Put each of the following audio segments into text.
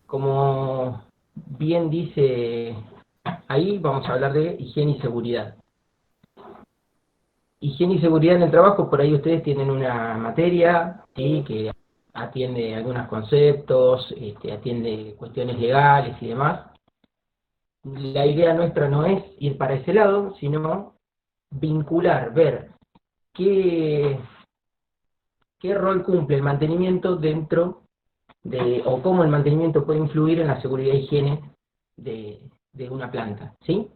Como bien dice ahí, vamos a hablar de higiene y seguridad. Higiene y seguridad en el trabajo, por ahí ustedes tienen una materia, ¿sí?, que atiende algunos conceptos, atiende cuestiones legales y demás. La idea nuestra no es ir para ese lado, sino vincular, ver qué, qué rol cumple el mantenimiento dentro o cómo el mantenimiento puede influir en la seguridad e higiene de una planta, ¿sí?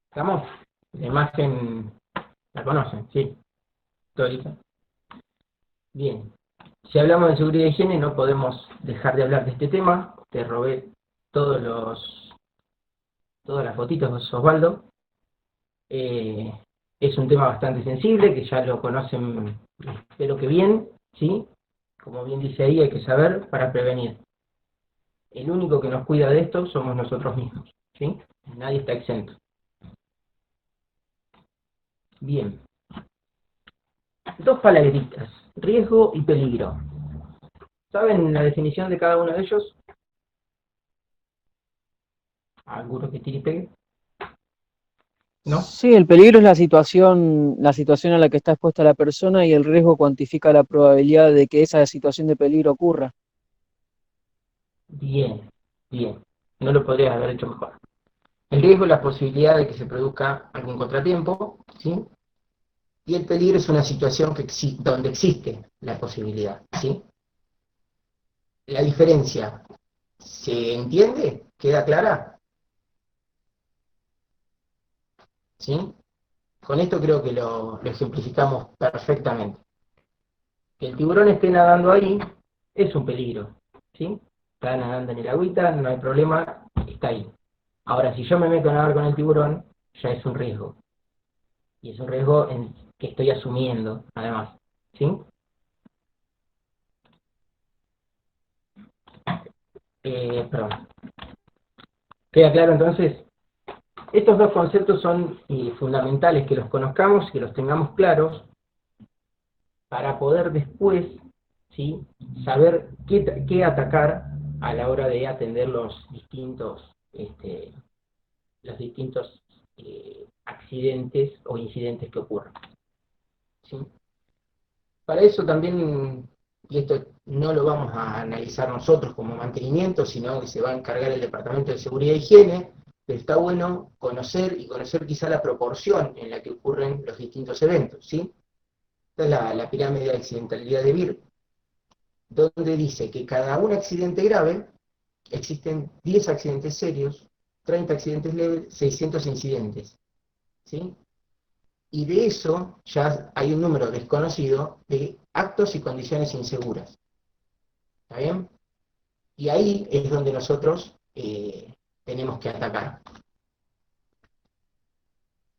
¿Estamos? La imagen la conocen, ¿sí? Teórica. Bien. Si hablamos de seguridad e higiene, no podemos dejar de hablar de este tema. Te robé todos los, todas las fotitos, Osvaldo. Eh, es un tema bastante sensible, que ya lo conocen, espero que bien, ¿sí? Como bien dice ahí, hay que saber para prevenir. El único que nos cuida de esto somos nosotros mismos, ¿sí? Nadie está exento. Bien. Dos palabritas, riesgo y peligro. ¿Saben la definición de cada uno de ellos? ¿Alguno que tire y pegue? ¿No? Sí, el peligro es la situación a la que está expuesta la persona y el riesgo cuantifica la probabilidad de que esa situación de peligro ocurra. Bien, bien. No lo podrías haber hecho mejor. El riesgo es la posibilidad de que se produzca algún contratiempo, ¿sí? Y el peligro es una situación donde existe la posibilidad, ¿sí? La diferencia, ¿se entiende? ¿Queda clara? ¿Sí? Con esto creo que lo ejemplificamos perfectamente. Que el tiburón esté nadando ahí es un peligro, ¿sí? Está nadando en el agüita, no hay problema, está ahí. Ahora, si yo me meto a nadar con el tiburón, ya es un riesgo. Y es un riesgo que estoy asumiendo, además, ¿sí? Perdón. ¿Queda claro entonces? Estos dos conceptos son fundamentales que los conozcamos, que los tengamos claros, para poder después, ¿sí?, saber qué atacar a la hora de atender los distintos accidentes o incidentes que ocurran, ¿sí? Para eso también, y esto no lo vamos a analizar nosotros como mantenimiento, sino que se va a encargar el Departamento de Seguridad e Higiene, pero está bueno conocer y conocer quizá la proporción en la que ocurren los distintos eventos, ¿sí? Esta es la pirámide de accidentalidad de Beer, donde dice que cada un accidente grave existen 10 accidentes serios, 30 accidentes leves, 600 incidentes, ¿sí? Y de eso ya hay un número desconocido de actos y condiciones inseguras. ¿Está bien? Y ahí es donde nosotros tenemos que atacar.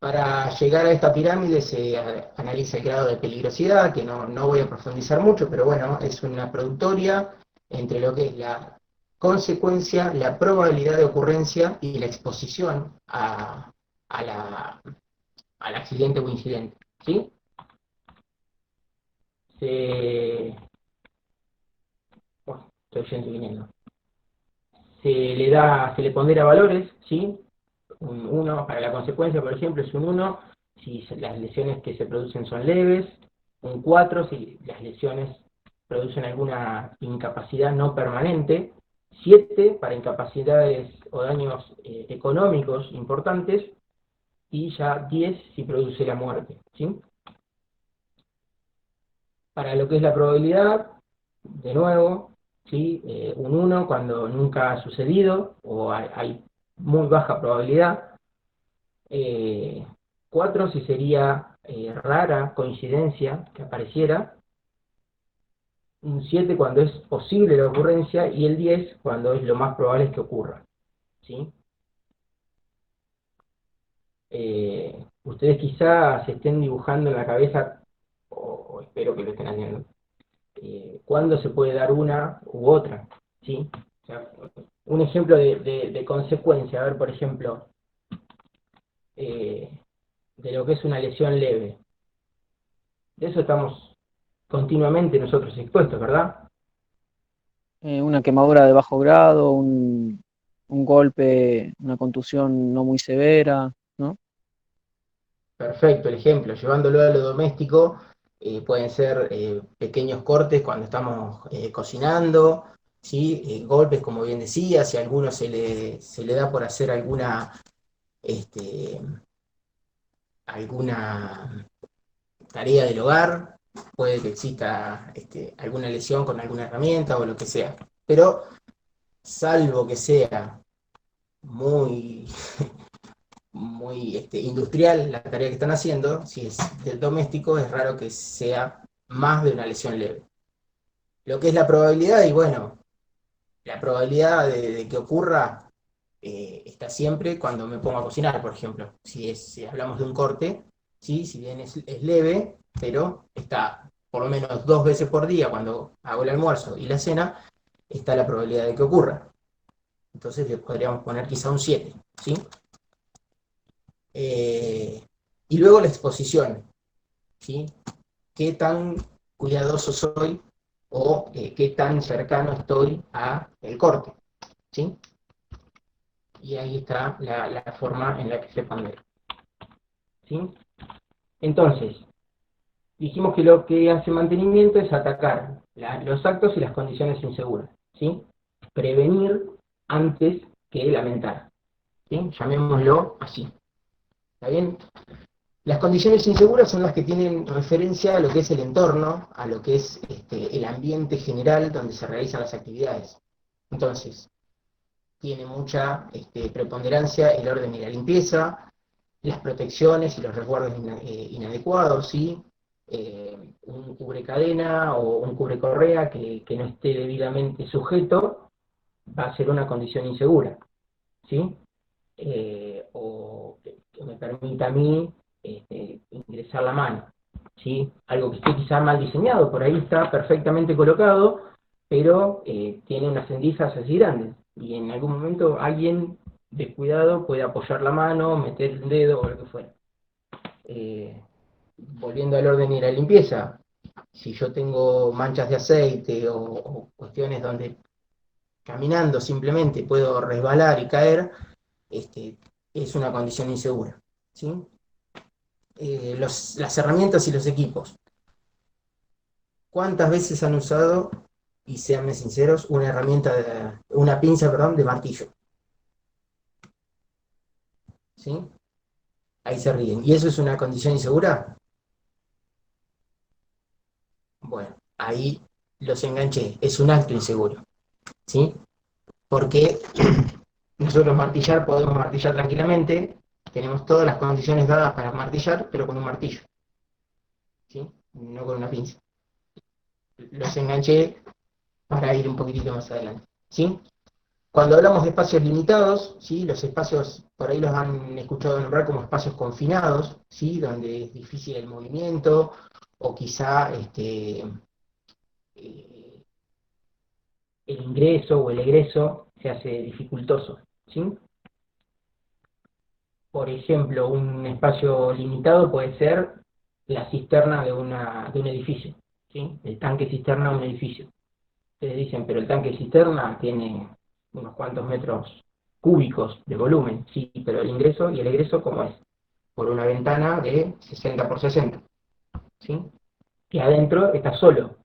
Para llegar a esta pirámide se analiza el grado de peligrosidad, que no voy a profundizar mucho, pero bueno, es una productoria entre lo que es la consecuencia, la probabilidad de ocurrencia y la exposición a al accidente o incidente, ¿sí? Se, bueno, estoy yendo y viniendo. Se le pondera valores, ¿sí? Un 1 para la consecuencia, por ejemplo, es un 1 si las lesiones que se producen son leves, un 4 si las lesiones producen alguna incapacidad no permanente, 7 para incapacidades o daños económicos importantes, y ya 10 si produce la muerte, ¿sí? Para lo que es la probabilidad, de nuevo, ¿sí? Un 1 cuando nunca ha sucedido o hay muy baja probabilidad, 4 si sería rara coincidencia que apareciera, un 7 cuando es posible la ocurrencia y el 10 cuando es lo más probable que ocurra, ¿sí? Ustedes quizás se estén dibujando en la cabeza, o espero que lo estén haciendo, cuándo se puede dar una u otra, ¿sí? O sea, un ejemplo de consecuencia, a ver, por ejemplo, eh, de lo que es una lesión leve. De eso estamos continuamente nosotros expuestos, ¿verdad? Una quemadura de bajo grado, un golpe, una contusión no muy severa, ¿no? Perfecto, el ejemplo, llevándolo a lo doméstico, pueden ser pequeños cortes cuando estamos cocinando, ¿sí? Golpes, como bien decía, si a alguno se le da por hacer este, alguna tarea del hogar, puede que exista alguna lesión con alguna herramienta o lo que sea. Pero salvo que sea muy, muy industrial la tarea que están haciendo, si es del doméstico, es raro que sea más de una lesión leve. Lo que es la probabilidad, y bueno, la probabilidad de que ocurra está siempre cuando me pongo a cocinar, por ejemplo. Si hablamos de un corte, ¿sí? Si bien es leve, pero está por lo menos 2 veces por día cuando hago el almuerzo y la cena, está la probabilidad de que ocurra. Entonces le podríamos poner quizá un 7, ¿sí? Y luego la exposición, ¿sí? ¿Qué tan cuidadoso soy o qué tan cercano estoy a el corte, ¿sí? Y ahí está la forma en la que se pondera, ¿sí? Entonces, dijimos que lo que hace mantenimiento es atacar los actos y las condiciones inseguras, ¿sí? Prevenir antes que lamentar, ¿sí? Llamémoslo así, ¿está bien? Las condiciones inseguras son las que tienen referencia a lo que es el entorno, a lo que es el ambiente general donde se realizan las actividades. Entonces, tiene mucha preponderancia el orden y la limpieza, las protecciones y los resguardos inadecuados, ¿sí? Un cubrecadena o un cubrecorrea que no esté debidamente sujeto va a ser una condición insegura, ¿sí? O que me permita a mí ingresar la mano, ¿sí? Algo que esté quizá mal diseñado, por ahí está perfectamente colocado, pero tiene unas endijas así grandes, y en algún momento alguien descuidado puede apoyar la mano, meter el dedo o lo que fuera. Volviendo al orden y la limpieza, si yo tengo manchas de aceite o cuestiones donde caminando simplemente puedo resbalar y caer, es una condición insegura, ¿sí? Las herramientas y los equipos. ¿Cuántas veces han usado, y seanme sinceros, una pinza, perdón, de martillo? ¿Sí? Ahí se ríen. ¿Y eso es una condición insegura? Bueno, ahí los enganché. Es un acto inseguro, ¿sí? Porque nosotros podemos martillar tranquilamente, tenemos todas las condiciones dadas para martillar, pero con un martillo, ¿sí? No con una pinza. Los enganché para ir un poquitito más adelante, ¿sí? Cuando hablamos de espacios limitados, ¿sí? Los espacios, por ahí los han escuchado nombrar como espacios confinados, ¿sí? Donde es difícil el movimiento, o quizá eh, el ingreso o el egreso se hace dificultoso, ¿sí? Por ejemplo, un espacio limitado puede ser la cisterna de un edificio, ¿sí? El tanque cisterna de un edificio. Ustedes dicen, pero el tanque cisterna tiene unos cuantos metros cúbicos de volumen, sí, pero el ingreso y el egreso, ¿cómo es? Por una ventana de 60 por 60, ¿sí? Que adentro está solo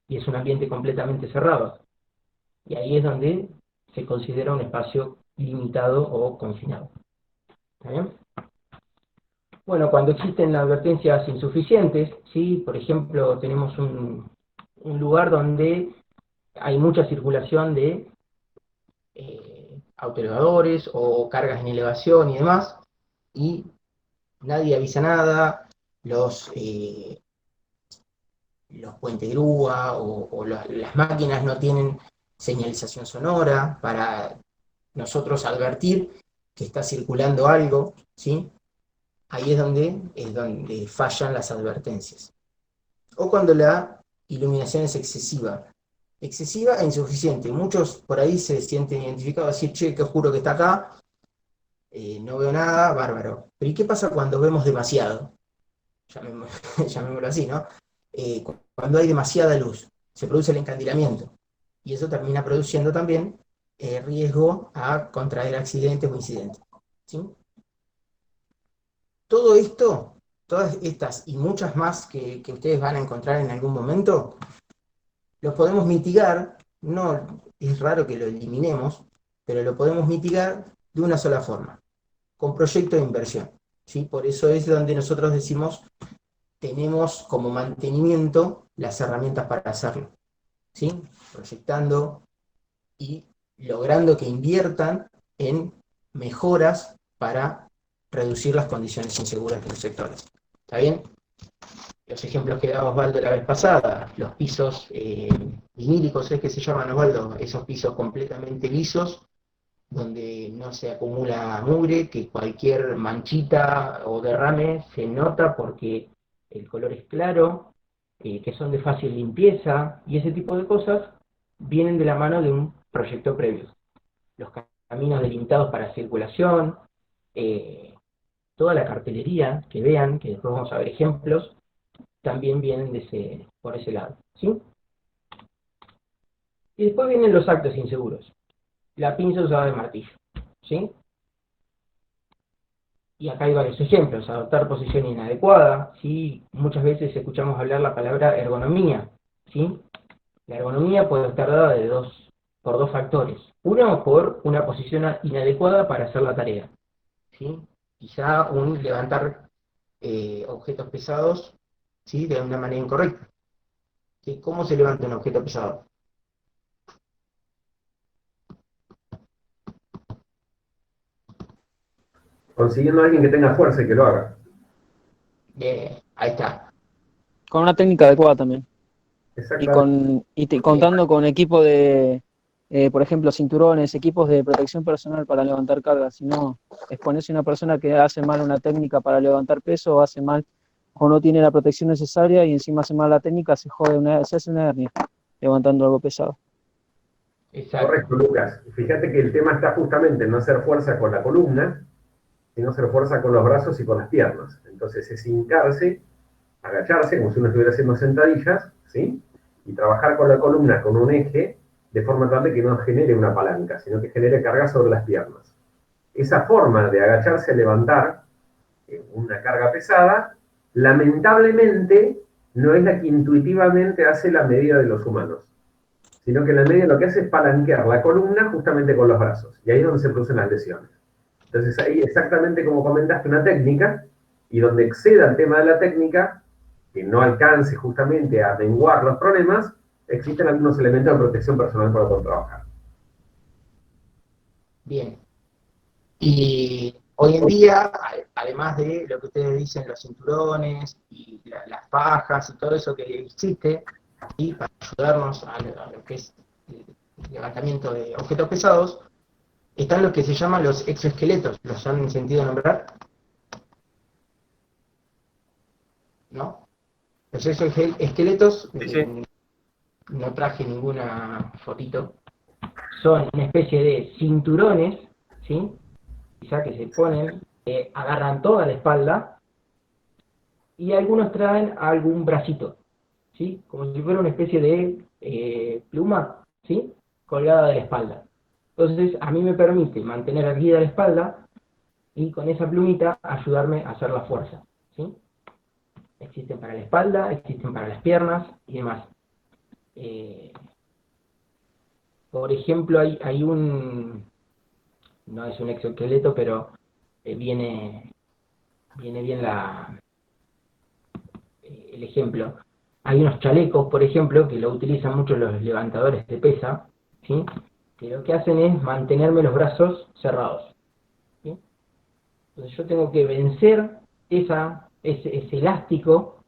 y es un ambiente completamente cerrado. Y ahí es donde se considera un espacio limitado o confinado. ¿Está bien? Bueno, cuando existen advertencias insuficientes, ¿sí? Por ejemplo, tenemos un lugar donde hay mucha circulación de autoelevadores o cargas en elevación y demás, y nadie avisa nada, los puentes grúa o las máquinas no tienen señalización sonora para nosotros advertir que está circulando algo, ¿sí? Ahí es donde fallan las advertencias. O cuando la iluminación es excesiva e insuficiente. Muchos por ahí se sienten identificados, decir, che, qué oscuro que está acá, no veo nada, bárbaro. Pero ¿y qué pasa cuando vemos demasiado? Llamémoslo así, ¿no? Cuando hay demasiada luz, se produce el encandilamiento. y eso termina produciendo también riesgo a contraer accidentes o incidentes. ¿Sí? Todo esto, todas estas y muchas más que ustedes van a encontrar en algún momento, los podemos mitigar, no es raro que lo eliminemos, pero lo podemos mitigar de una sola forma, con proyecto de inversión. ¿Sí? Por eso es donde nosotros decimos, tenemos como mantenimiento las herramientas para hacerlo. ¿Sí? Proyectando y logrando que inviertan en mejoras para reducir las condiciones inseguras de los sectores. ¿Está bien? Los ejemplos que daba Osvaldo la vez pasada, los pisos vinílicos, es que se llaman, Osvaldo, esos pisos completamente lisos, donde no se acumula mugre, que cualquier manchita o derrame se nota porque el color es claro, que son de fácil limpieza, y ese tipo de cosas vienen de la mano de un proyecto previo. Los caminos delimitados para circulación, eh, toda la cartelería que vean, que después vamos a ver ejemplos, también vienen por ese lado. ¿Sí? Y después vienen los actos inseguros. La pinza usada de martillo. ¿Sí? Y acá hay varios ejemplos. Adoptar posición inadecuada. ¿Sí? Muchas veces escuchamos hablar la palabra ergonomía. ¿Sí? La ergonomía puede estar dada por dos factores. Uno, por una posición inadecuada para hacer la tarea. ¿Sí? Quizá un levantar objetos pesados, ¿sí? De una manera incorrecta. ¿Sí? ¿Cómo se levanta un objeto pesado? Consiguiendo a alguien que tenga fuerza y que lo haga. Ahí está. Con una técnica adecuada también. Exactamente. Bien, Contando con equipo de, por ejemplo, cinturones, equipos de protección personal para levantar cargas. Si no, exponerse a una persona que hace mal una técnica para levantar peso, o hace mal, o no tiene la protección necesaria y encima hace mal la técnica, se hace una hernia levantando algo pesado. exacto. Correcto, Lucas. Fíjate que el tema está justamente en no hacer fuerza con la columna, sino hacer fuerza con los brazos y con las piernas. Entonces es hincarse, agacharse, como si uno estuviera haciendo sentadillas, ¿sí? Y trabajar con la columna con un eje, de forma tal de que no genere una palanca, sino que genere carga sobre las piernas. Esa forma de agacharse a levantar una carga pesada, lamentablemente, no es la que intuitivamente hace la medida de los humanos, sino que la media lo que hace es palanquear la columna justamente con los brazos, y ahí es donde se producen las lesiones. Entonces ahí exactamente como comentaste una técnica, y donde exceda el tema de la técnica, que no alcance justamente a menguar los problemas, existen algunos elementos de protección personal para poder trabajar. Bien. Y hoy en día, además de lo que ustedes dicen, los cinturones y las fajas y todo eso que existe, y para ayudarnos a lo que es el levantamiento de objetos pesados, están lo que se llaman los exoesqueletos. ¿Los han sentido nombrar? ¿No? Los exoesqueletos, Sí, sí. no traje ninguna fotito, son una especie de cinturones, ¿sí? Quizá que se ponen, agarran toda la espalda, y algunos traen algún bracito, ¿sí? Como si fuera una especie de pluma, ¿sí? Colgada de la espalda. Entonces, a mí me permite mantener erguida la espalda y con esa plumita ayudarme a hacer la fuerza, ¿sí? Existen para la espalda, existen para las piernas y demás. Eh, por ejemplo, hay no es un exoesqueleto, pero viene bien el ejemplo. Hay unos chalecos, por ejemplo, que lo utilizan mucho los levantadores de pesa, ¿sí? Que lo que hacen es mantenerme los brazos cerrados, ¿sí? Entonces yo tengo que vencer ese elástico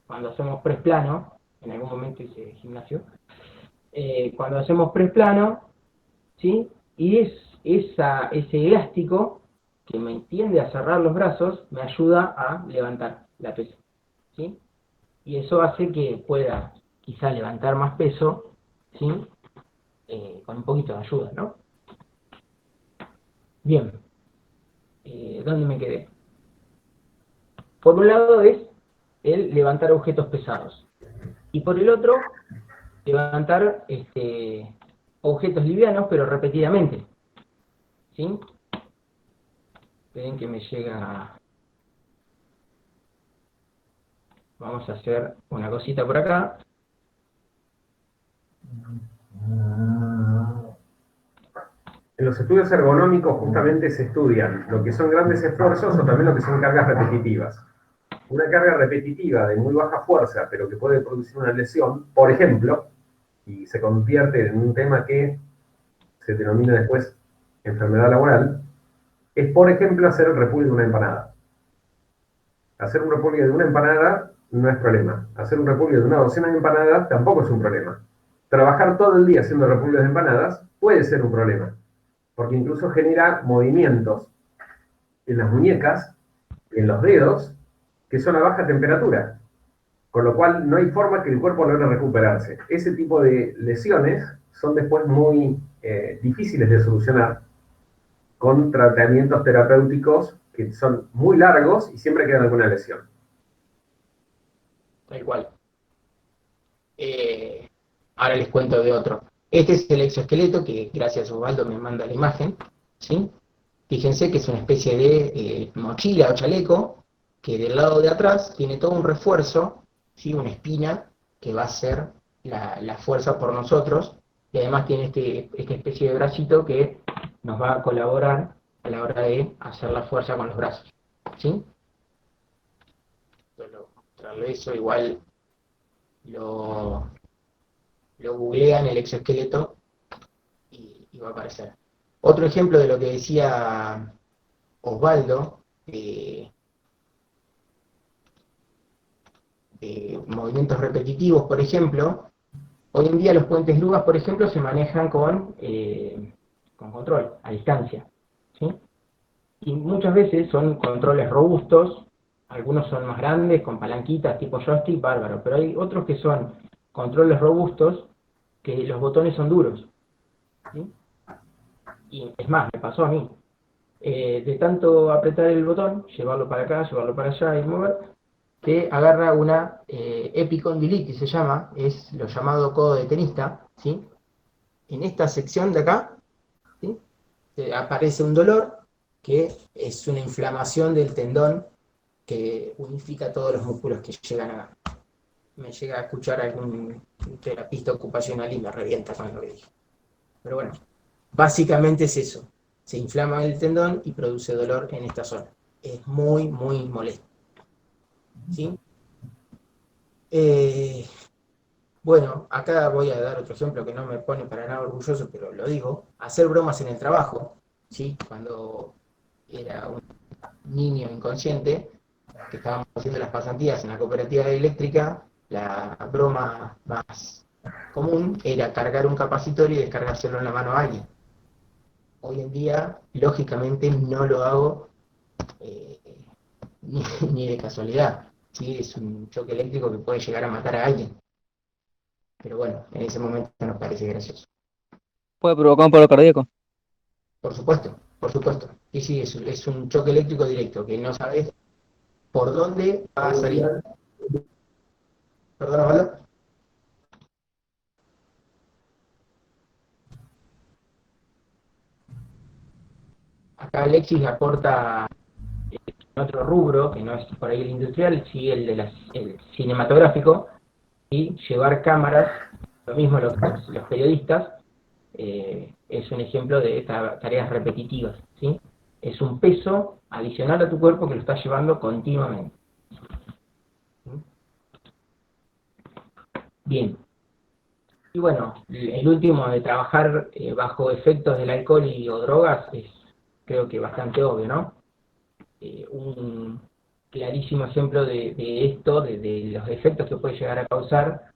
cuando hacemos press plano, en algún momento hice gimnasio, cuando hacemos press plano, ¿sí? Y ese elástico que me tiende a cerrar los brazos me ayuda a levantar la pesa, ¿sí? Y eso hace que pueda quizá levantar más peso, ¿sí? Con un poquito de ayuda, ¿no? Bien, ¿dónde me quedé? Por un lado es el levantar objetos pesados, y por el otro, levantar objetos livianos, pero repetidamente. ¿Sí? Ven que me llega... Vamos a hacer una cosita por acá. En los estudios ergonómicos justamente se estudian lo que son grandes esfuerzos o también lo que son cargas repetitivas. Una carga repetitiva de muy baja fuerza, pero que puede producir una lesión, por ejemplo, y se convierte en un tema que se denomina después enfermedad laboral, es, por ejemplo, hacer el repulgue de una empanada. Hacer un repulgue de una empanada no es problema. Hacer un repulgue de una docena de empanadas tampoco es un problema. Trabajar todo el día haciendo repulgues de empanadas puede ser un problema, porque incluso genera movimientos en las muñecas, en los dedos, que son a baja temperatura, con lo cual no hay forma que el cuerpo logre recuperarse. Ese tipo de lesiones son después muy difíciles de solucionar con tratamientos terapéuticos que son muy largos y siempre queda alguna lesión. Tal cual. Ahora les cuento de otro. Este es el exoesqueleto que gracias a Osvaldo me manda la imagen, ¿sí? Fíjense que es una especie de mochila o chaleco que del lado de atrás tiene todo un refuerzo, ¿sí? Una espina que va a ser la fuerza por nosotros, y además tiene esta especie de bracito que nos va a colaborar a la hora de hacer la fuerza con los brazos, ¿sí? Solo mostrarle eso, igual lo googlean el exoesqueleto y va a aparecer. Otro ejemplo de lo que decía Osvaldo, de movimientos repetitivos, por ejemplo, hoy en día los puentes Lugas, por ejemplo, se manejan con control, a distancia, ¿sí? Y muchas veces son controles robustos, algunos son más grandes, con palanquitas tipo joystick, bárbaro, pero hay otros que son controles robustos, que los botones son duros, ¿sí? Y es más, me pasó a mí. De tanto apretar el botón, llevarlo para acá, llevarlo para allá y mover, te agarra una epicondilitis, se llama, es lo llamado codo de tenista, ¿sí? En esta sección de acá, ¿sí? Aparece un dolor que es una inflamación del tendón que unifica todos los músculos que llegan a... Me llega a escuchar algún terapista ocupacional y me revienta con lo que dije. Pero bueno, básicamente es eso. Se inflama el tendón y produce dolor en esta zona. Es muy, muy molesto, ¿sí? Bueno, acá voy a dar otro ejemplo que no me pone para nada orgulloso, pero lo digo. Hacer bromas en el trabajo, ¿sí? Cuando era un niño inconsciente, que estábamos haciendo las pasantías en la cooperativa eléctrica, la broma más común era cargar un capacitor y descargárselo en la mano a alguien. Hoy en día, lógicamente, no lo hago eh, ni de casualidad, ¿sí? Es un choque eléctrico que puede llegar a matar a alguien. Pero bueno, en ese momento nos parece gracioso. Puede provocar un paro cardíaco. Por supuesto, por supuesto. Y sí, es un choque eléctrico directo, que no sabes por dónde va a salir. ¿Perdón, Osvaldo? Acá Alexis aporta en otro rubro, que no es por ahí el industrial, sí el cinematográfico, y llevar cámaras, lo mismo los periodistas, es un ejemplo de tareas repetitivas, ¿sí? Es un peso adicional a tu cuerpo que lo estás llevando continuamente. ¿Sí? Bien. Y bueno, el último de trabajar bajo efectos del alcohol o drogas es creo que bastante obvio, ¿no? Un clarísimo ejemplo de esto, de los efectos que puede llegar a causar,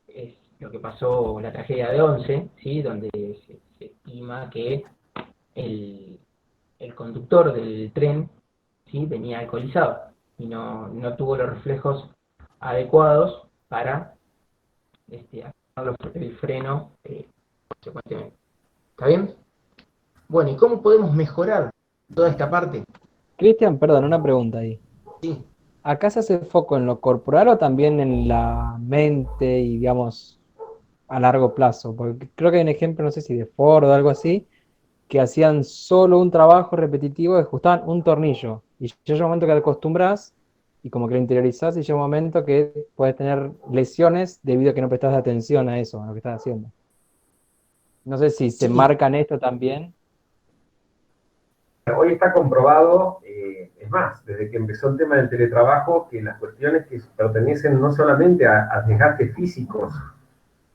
es lo que pasó, la tragedia de Once, ¿sí? Donde se estima que el conductor del tren, ¿sí? Venía alcoholizado y no tuvo los reflejos adecuados para accionar el freno consecuentemente. ¿Está bien? Bueno, ¿y cómo podemos mejorar toda esta parte? Cristian, perdón, una pregunta ahí. Sí, ¿Acá se hace foco en lo corporal o también en la mente y, digamos, a largo plazo. Porque creo que hay un ejemplo, no sé si de Ford o algo así, que hacían solo un trabajo repetitivo y ajustaban un tornillo. Y llega un momento que te acostumbras y como que lo interiorizás y llega un momento que puedes tener lesiones debido a que no prestas atención a eso, a lo que estás haciendo. No sé si se Sí, marcan esto también. Hoy está comprobado, es más, desde que empezó el tema del teletrabajo, que las cuestiones que pertenecen no solamente a desgastes físicos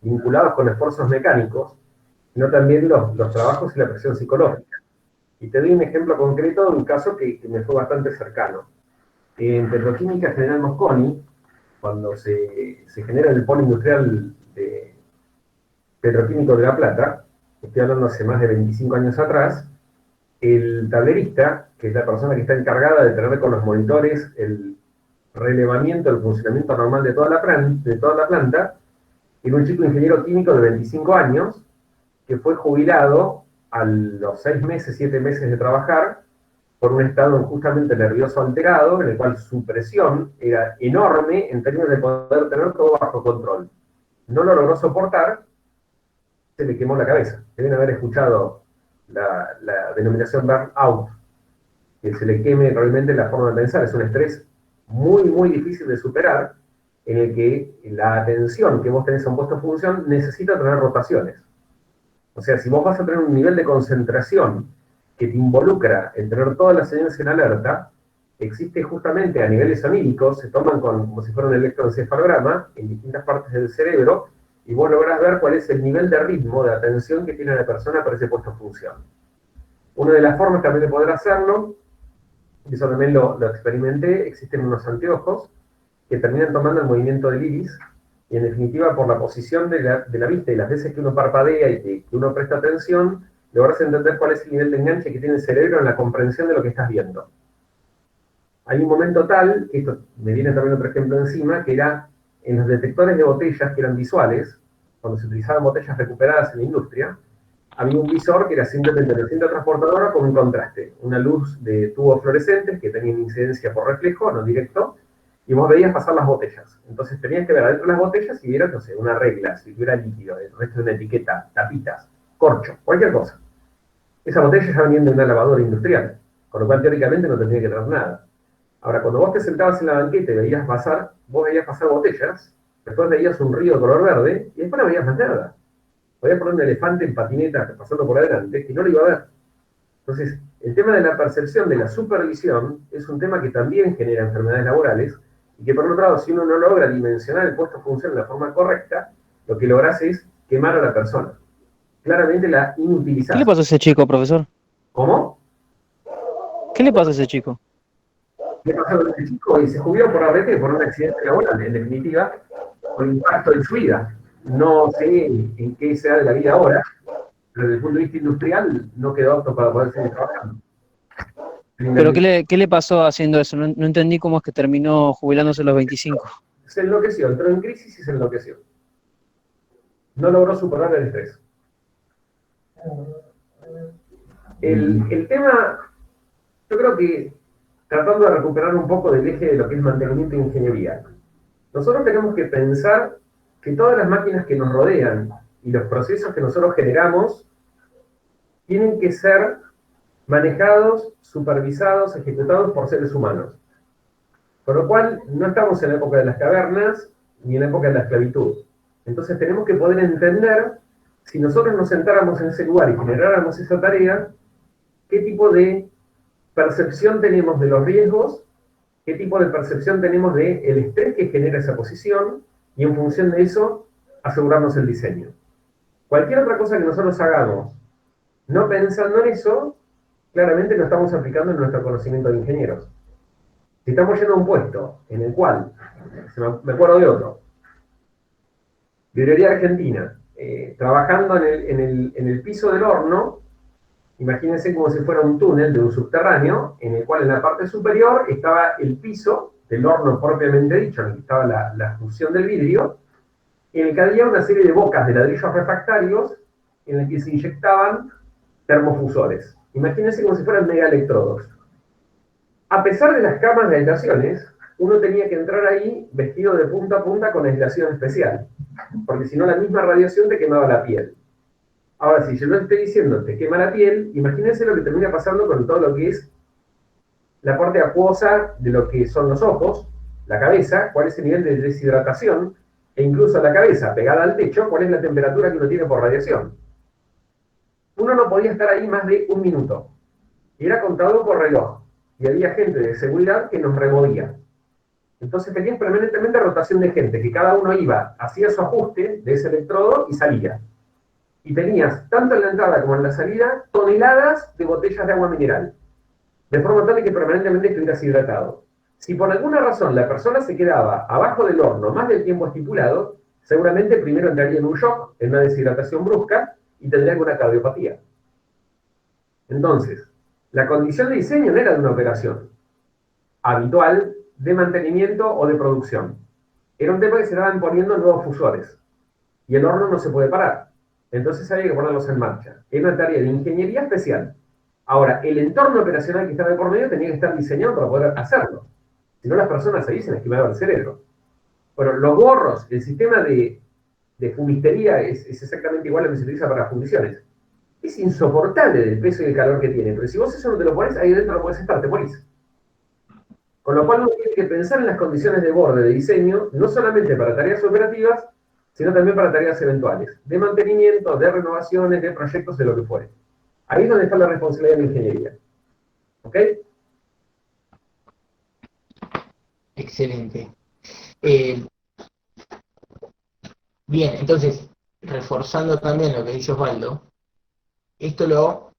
vinculados con esfuerzos mecánicos, sino también los trabajos y la presión psicológica. Y te doy un ejemplo concreto de un caso que me fue bastante cercano. En Petroquímica General Mosconi, cuando se genera el polo industrial de petroquímico de La Plata, estoy hablando hace más de 25 años atrás, el tablerista, que es la persona que está encargada de tener con los monitores el relevamiento, el funcionamiento normal de toda la planta, era un chico ingeniero químico de 25 años, que fue jubilado a los 6 meses, 7 meses de trabajar, por un estado justamente nervioso alterado, en el cual su presión era enorme en términos de poder tener todo bajo control. No lo logró soportar, se le quemó la cabeza. Deben haber escuchado la denominación burnout, que se le queme realmente la forma de pensar. Es un estrés muy, muy difícil de superar, en el que la atención que vos tenés a un puesto de función necesita tener rotaciones. O sea, si vos vas a tener un nivel de concentración que te involucra en tener todas las señales en alerta, existe justamente a niveles oníricos, se toman como si fuera un electroencefalograma en distintas partes del cerebro, y vos lográs ver cuál es el nivel de ritmo, de atención que tiene la persona para ese puesto de función. Una de las formas también de poder hacerlo, y eso también lo experimenté, existen unos anteojos que terminan tomando el movimiento del iris, y en definitiva por la posición de la vista y las veces que uno parpadea y que uno presta atención, logras entender cuál es el nivel de enganche que tiene el cerebro en la comprensión de lo que estás viendo. Hay un momento tal, que esto me viene también otro ejemplo encima, que era en los detectores de botellas que eran visuales, cuando se utilizaban botellas recuperadas en la industria, había un visor que era simplemente la cinta transportadora con un contraste, una luz de tubos fluorescentes que tenían incidencia por reflejo, no directo, y vos veías pasar las botellas. Entonces tenías que ver adentro de las botellas y vieras, no sé, una regla, si tuviera líquido, el resto de una etiqueta, tapitas, corcho, cualquier cosa. Esas botellas ya venían de una lavadora industrial, con lo cual teóricamente no tendría que traer nada. Ahora, cuando vos te sentabas en la banqueta y veías pasar, vos veías pasar botellas, después veías un río de color verde, y después no veías más nada. Podías poner un elefante en patineta pasando por adelante, que no lo iba a ver. Entonces, el tema de la percepción de la supervisión es un tema que también genera enfermedades laborales, y que por otro lado, si uno no logra dimensionar el puesto de función de la forma correcta, lo que logras es quemar a la persona. Claramente la ¿Qué le inutilizás. pasó a ese chico, profesor? ¿Cómo? ¿Qué le pasó a ese chico? Le pasó a este chico y se jubiló por ART, por un accidente laboral, en definitiva, con impacto en su vida. No sé en qué sea de la vida ahora, pero desde el punto de vista industrial no quedó apto para poder seguir trabajando. ¿Pero qué le pasó haciendo eso? No, no entendí cómo es que terminó jubilándose a los 25. Se enloqueció, entró en crisis y se enloqueció. No logró superar el estrés. El tema, yo creo que tratando de recuperar un poco del eje de lo que es mantenimiento e ingeniería, nosotros tenemos que pensar que todas las máquinas que nos rodean y los procesos que nosotros generamos tienen que ser manejados, supervisados, ejecutados por seres humanos. Con lo cual, no estamos en la época de las cavernas ni en la época de la esclavitud. Entonces tenemos que poder entender, si nosotros nos sentáramos en ese lugar y generáramos esa tarea, qué tipo de percepción tenemos de los riesgos, qué tipo de percepción tenemos del estrés que genera esa posición, y en función de eso, asegurarnos el diseño. Cualquier otra cosa que nosotros hagamos, no pensando en eso, claramente lo estamos aplicando en nuestro conocimiento de ingenieros. Si estamos yendo a un puesto en el cual, me acuerdo de otro, librería argentina, trabajando en el piso del horno, imagínense como si fuera un túnel de un subterráneo, en el cual en la parte superior estaba el piso del horno propiamente dicho, en el que estaba la fusión del vidrio, en el que había una serie de bocas de ladrillos refractarios en el que se inyectaban termofusores. Imagínense como si fueran megaelectrodos. A pesar de las camas de aislaciones, uno tenía que entrar ahí vestido de punta a punta con aislación especial. porque si no la misma radiación te quemaba la piel. Ahora, si yo no estoy diciendo te quema la piel, imagínense lo que termina pasando con todo lo que es la parte acuosa de lo que son los ojos, la cabeza, cuál es el nivel de deshidratación, e incluso la cabeza pegada al techo, cuál es la temperatura que uno tiene por radiación. Uno no podía estar ahí más de un minuto. Y era contado por reloj. Y había gente de seguridad que nos removía. Entonces tenías permanentemente rotación de gente, que cada uno iba, hacía su ajuste de ese electrodo y salía. Y tenías, tanto en la entrada como en la salida, toneladas de botellas de agua mineral. De forma tal que permanentemente estuvieras hidratado. Si por alguna razón la persona se quedaba abajo del horno más del tiempo estipulado, seguramente primero entraría en un shock, en una deshidratación brusca, y tendría alguna cardiopatía. Entonces, la condición de diseño no era de una operación habitual de mantenimiento o de producción. Era un tema que se estaban poniendo nuevos fusores. Y el horno no se puede parar. Entonces había que ponerlos en marcha. Era una tarea de ingeniería especial. Ahora, el entorno operacional que estaba de por medio tenía que estar diseñado para poder hacerlo. Si no, las personas ahí se les quemaba el cerebro. Bueno, los gorros, el sistema de fumistería es exactamente igual a lo que se utiliza para las fundiciones. Es insoportable el peso y el calor que tiene, pero si vos eso no te lo pones, ahí dentro no podés estar, te morís. Con lo cual uno tiene que pensar en las condiciones de borde de diseño, no solamente para tareas operativas, sino también para tareas eventuales, de mantenimiento, de renovaciones, de proyectos, de lo que fuere. Ahí es donde está la responsabilidad de la ingeniería. ¿Ok? Excelente. Bien, entonces, reforzando también lo que dice Osvaldo, esto lo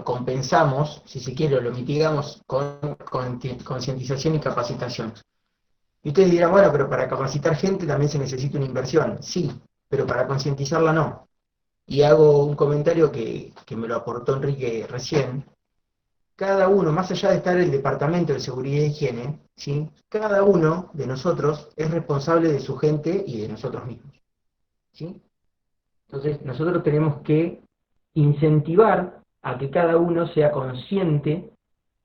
compensamos, si se quiere, lo mitigamos con concientización y capacitación. Y ustedes dirán, bueno, pero para capacitar gente también se necesita una inversión. Sí, pero para concientizarla no. Y hago un comentario que me lo aportó Enrique recién. Cada uno, más allá de estar en el Departamento de Seguridad e Higiene, ¿sí? Cada uno de nosotros es responsable de su gente y de nosotros mismos. ¿Sí? Entonces, nosotros tenemos que incentivar a que cada uno sea consciente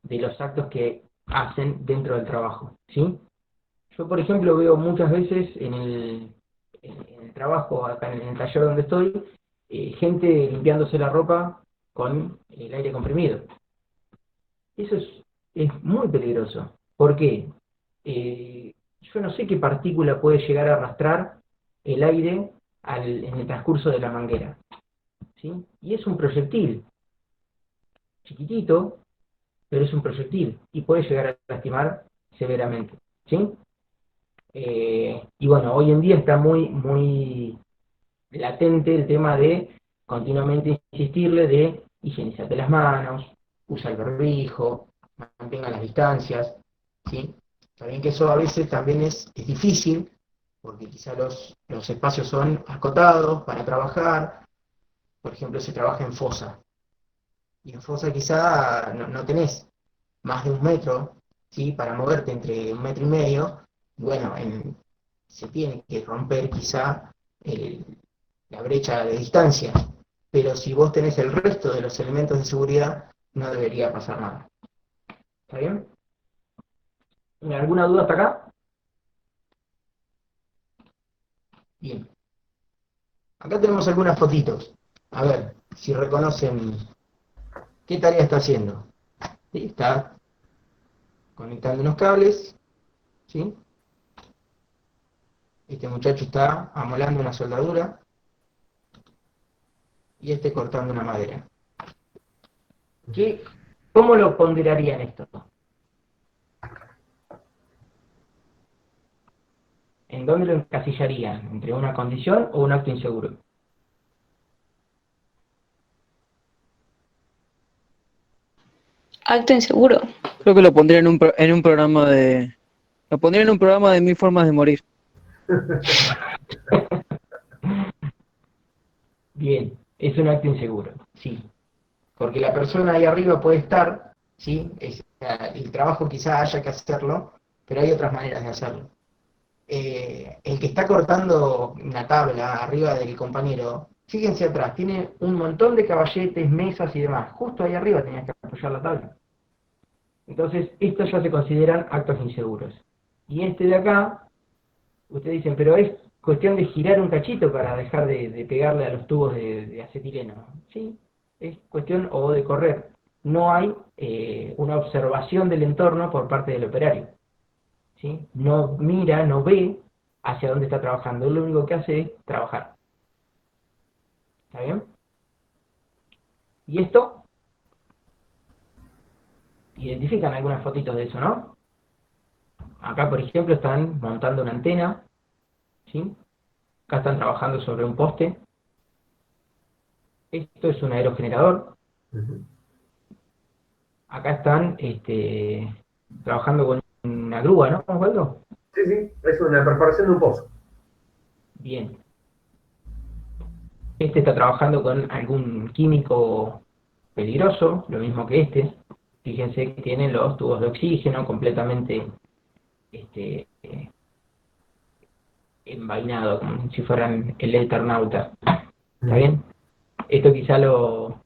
de los actos que hacen dentro del trabajo. ¿Sí? Yo, por ejemplo, veo muchas veces en el trabajo, acá en el taller donde estoy, gente limpiándose la ropa con el aire comprimido. Eso es muy peligroso. ¿Por qué? Yo no sé qué partícula puede llegar a arrastrar el aire en el transcurso de la manguera. ¿Sí? Y es un proyectil, chiquitito, pero es un proyectil y puede llegar a lastimar severamente. ¿Sí? Y bueno, hoy en día está muy latente el tema de continuamente insistirle de higienizarte las manos, usa el barbijo, mantenga las distancias, ¿sí? Saben que eso a veces también es difícil, porque quizá los espacios son acotados para trabajar. Por ejemplo, se trabaja en fosa, y en fosa quizá no tenés más de 1 metro, ¿sí? Para moverte entre 1,5 metros, y bueno, se tiene que romper quizá la brecha de distancia, pero si vos tenés el resto de los elementos de seguridad, no debería pasar nada. ¿Está bien? ¿Alguna duda hasta acá? Bien. Acá tenemos algunas fotitos. A ver si reconocen qué tarea está haciendo. ¿Sí? Está conectando unos cables, ¿sí? Este muchacho está amolando una soldadura y este cortando una madera. ¿Cómo lo ponderarían esto? ¿En dónde lo encasillarían? ¿Entre una condición o un acto inseguro? Acto inseguro. Creo que lo pondría en un programa de... Lo pondría en un programa de 1000 formas de morir. Bien, es un acto inseguro, sí. Porque la persona ahí arriba puede estar, ¿sí? El trabajo quizá haya que hacerlo, pero hay otras maneras de hacerlo. El que está cortando una tabla arriba del compañero, fíjense atrás, tiene un montón de caballetes, mesas y demás. Justo ahí arriba tenía que apoyar la tabla. Entonces, estos ya se consideran actos inseguros. Y este de acá, ustedes dicen, pero es cuestión de girar un cachito para dejar de pegarle a los tubos de acetileno. ¿Sí? Es cuestión o de correr. No hay una observación del entorno por parte del operario. ¿Sí? No mira, no ve hacia dónde está trabajando. Lo único que hace es trabajar. ¿Está bien? Y esto, identifican algunas fotitos de eso, ¿no? Acá, por ejemplo, están montando una antena, ¿sí? Acá están trabajando sobre un poste. Esto es un aerogenerador. Ujú. Acá están trabajando con una grúa, ¿no, Osvaldo? Sí, sí, es una perforación de un pozo. Bien. Este está trabajando con algún químico peligroso, lo mismo que este. Fíjense que tienen los tubos de oxígeno completamente envainados, como si fueran el Eternauta. ¿Está bien? Esto quizá lo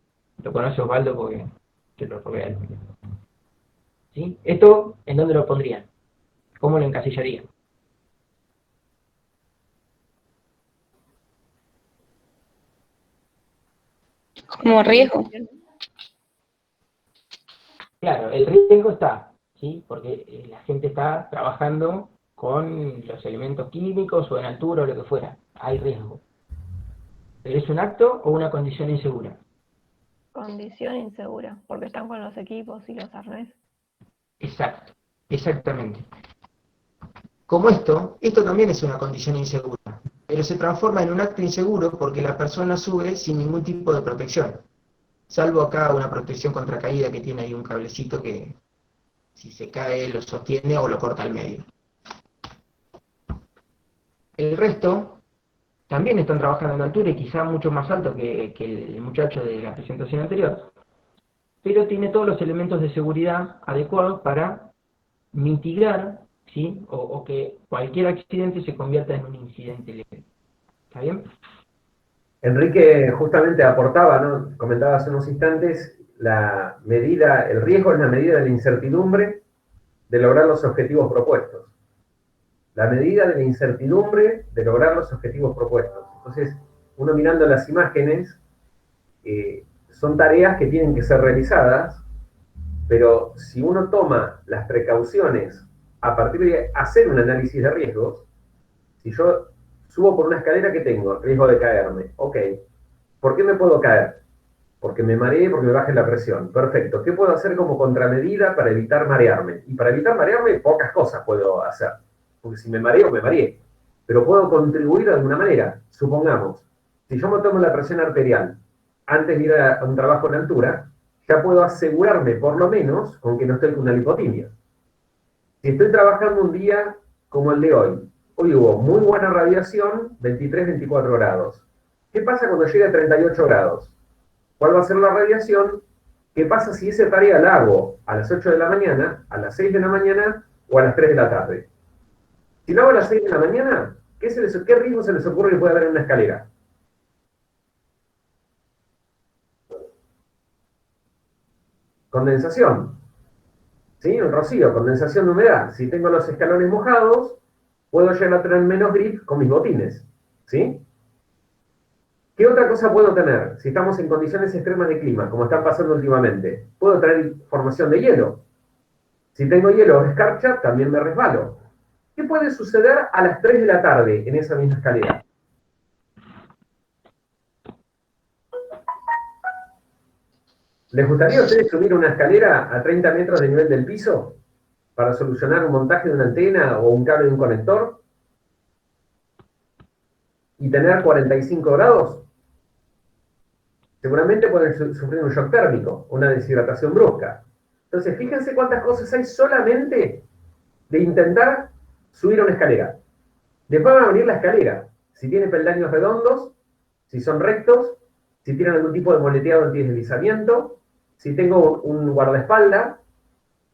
conoce Osvaldo porque te lo robé a él. ¿Sí? ¿Esto en dónde lo pondrían? ¿Cómo lo encasillarían? Como riesgo. Claro, el riesgo está, ¿sí? Porque la gente está trabajando con los elementos químicos o en altura o lo que fuera. Hay riesgo. ¿Pero es un acto o una condición insegura? Condición insegura, porque están con los equipos y los arnés. Exacto, exactamente. Como esto también es una condición insegura, pero se transforma en un acto inseguro porque la persona sube sin ningún tipo de protección, salvo acá una protección contra caída que tiene ahí un cablecito que si se cae lo sostiene o lo corta al medio. El resto también están trabajando en altura y quizá mucho más alto que el muchacho de la presentación anterior, pero tiene todos los elementos de seguridad adecuados para mitigar, ¿sí? o que cualquier accidente se convierta en un incidente leve. ¿Está bien? Enrique justamente aportaba, ¿no? Comentaba hace unos instantes, la medida, el riesgo es la medida de la incertidumbre de lograr los objetivos propuestos. La medida de la incertidumbre de lograr los objetivos propuestos. Entonces, uno mirando las imágenes, son tareas que tienen que ser realizadas, pero si uno toma las precauciones a partir de hacer un análisis de riesgos, si yo subo por una escalera que tengo, riesgo de caerme, ok, ¿por qué me puedo caer? Porque me mareé, porque me baje la presión. Perfecto. ¿Qué puedo hacer como contramedida para evitar marearme? Y para evitar marearme, pocas cosas puedo hacer. Porque si me mareo, me mareé. Pero puedo contribuir de alguna manera. Supongamos, si yo me tomo la presión arterial antes de ir a un trabajo en altura, ya puedo asegurarme, por lo menos, con que no estoy con una lipotimia. Si estoy trabajando un día como el de hoy, hoy hubo muy buena radiación, 23-24 grados. ¿Qué pasa cuando llega a 38 grados? ¿Cuál va a ser la radiación? ¿Qué pasa si esa tarea la hago a las 8 de la mañana, a las 6 de la mañana o a las 3 de la tarde? Si lo hago a las 6 de la mañana, ¿qué riesgo se les ocurre que puede haber en una escalera? Condensación. ¿Sí? Un rocío, condensación de humedad. Si tengo los escalones mojados, puedo llegar a tener menos grip con mis botines. ¿Sí? ¿Qué otra cosa puedo tener? Si estamos en condiciones extremas de clima, como están pasando últimamente, puedo tener formación de hielo. Si tengo hielo o escarcha, también me resbalo. ¿Qué puede suceder a las 3 de la tarde en esa misma escalera? ¿Les gustaría a ustedes subir una escalera a 30 metros de nivel del piso para solucionar un montaje de una antena o un cable de un conector y tener 45 grados? Seguramente pueden sufrir un shock térmico, una deshidratación brusca. Entonces, fíjense cuántas cosas hay solamente de intentar subir una escalera. Después van a venir la escalera. Si tiene peldaños redondos, si son rectos, si tienen algún tipo de moleteado antideslizamiento, si tengo un guardaespaldas,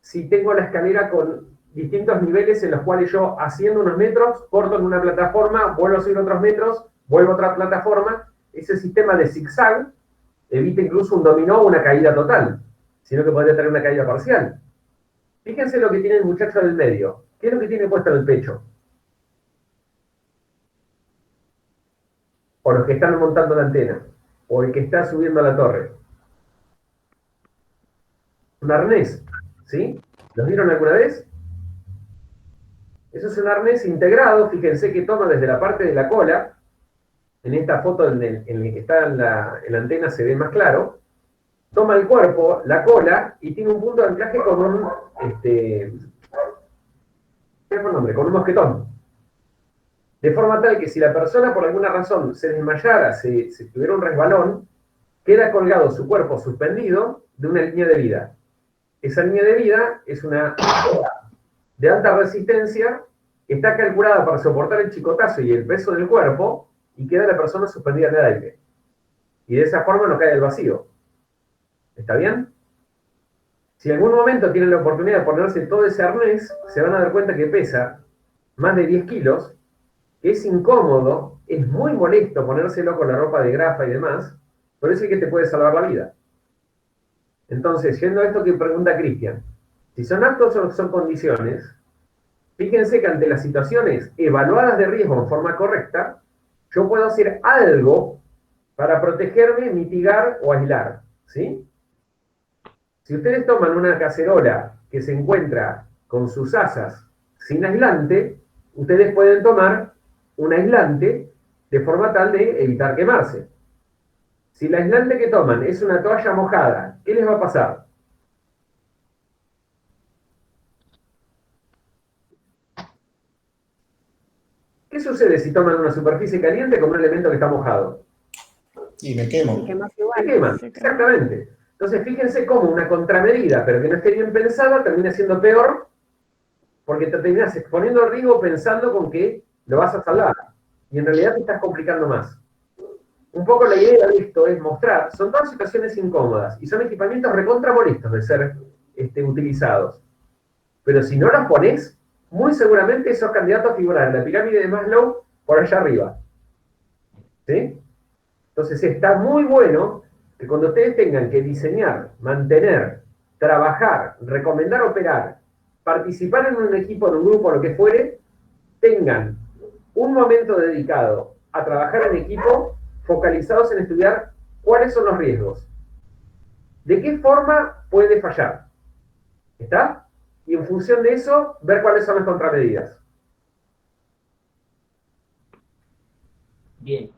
si tengo la escalera con distintos niveles en los cuales yo, haciendo unos metros, corto en una plataforma, vuelvo a subir otros metros, vuelvo a otra plataforma. Ese sistema de zigzag evita incluso un dominó o una caída total, sino que podría tener una caída parcial. Fíjense lo que tiene el muchacho del medio. ¿Qué es lo que tiene puesto en el pecho? o los que están montando la antena, o el que está subiendo a la torre. Un arnés, ¿sí? ¿Los vieron alguna vez? Eso es un arnés integrado, fíjense que toma desde la parte de la cola, en esta foto en el que está en la antena se ve más claro, toma el cuerpo, la cola, y tiene un punto de anclaje con un, con un mosquetón. De forma tal que si la persona por alguna razón se desmayara, se tuviera un resbalón, queda colgado su cuerpo suspendido de una línea de vida. Esa línea de vida es una de alta resistencia, está calculada para soportar el chicotazo y el peso del cuerpo, y queda la persona suspendida en el aire. Y de esa forma no cae al vacío. ¿Está bien? Si en algún momento tienen la oportunidad de ponerse todo ese arnés, se van a dar cuenta que pesa más de 10 kilos, que es incómodo, es muy molesto ponérselo con la ropa de grafa y demás, pero es el que te puede salvar la vida. Entonces, yendo a esto que pregunta Cristian, si son actos o son condiciones, fíjense que ante las situaciones evaluadas de riesgo en forma correcta, yo puedo hacer algo para protegerme, mitigar o aislar, ¿sí? Si ustedes toman una cacerola que se encuentra con sus asas sin aislante, ustedes pueden tomar un aislante de forma tal de evitar quemarse. Si el aislante que toman es una toalla mojada, ¿qué les va a pasar? ¿Qué sucede si toman una superficie caliente con un elemento que está mojado? Y me quemo. Se quema Se igual. queman, exactamente. Entonces fíjense cómo una contramedida, pero que no esté bien pensada, termina siendo peor, porque te terminas exponiendo al riesgo pensando con que lo vas a salvar. Y en realidad te estás complicando más. Un poco la idea de esto es mostrar, son todas situaciones incómodas, y son equipamientos recontra molestos de ser utilizados. Pero si no los pones, muy seguramente sos candidato a figurar en la pirámide de Maslow por allá arriba. ¿Sí? Entonces está muy bueno que cuando ustedes tengan que diseñar, mantener, trabajar, recomendar operar, participar en un equipo, en un grupo, lo que fuere, tengan un momento dedicado a trabajar en equipo, focalizados en estudiar cuáles son los riesgos. ¿De qué forma puede fallar? ¿Está? Y en función de eso, ver cuáles son las contramedidas. Bien.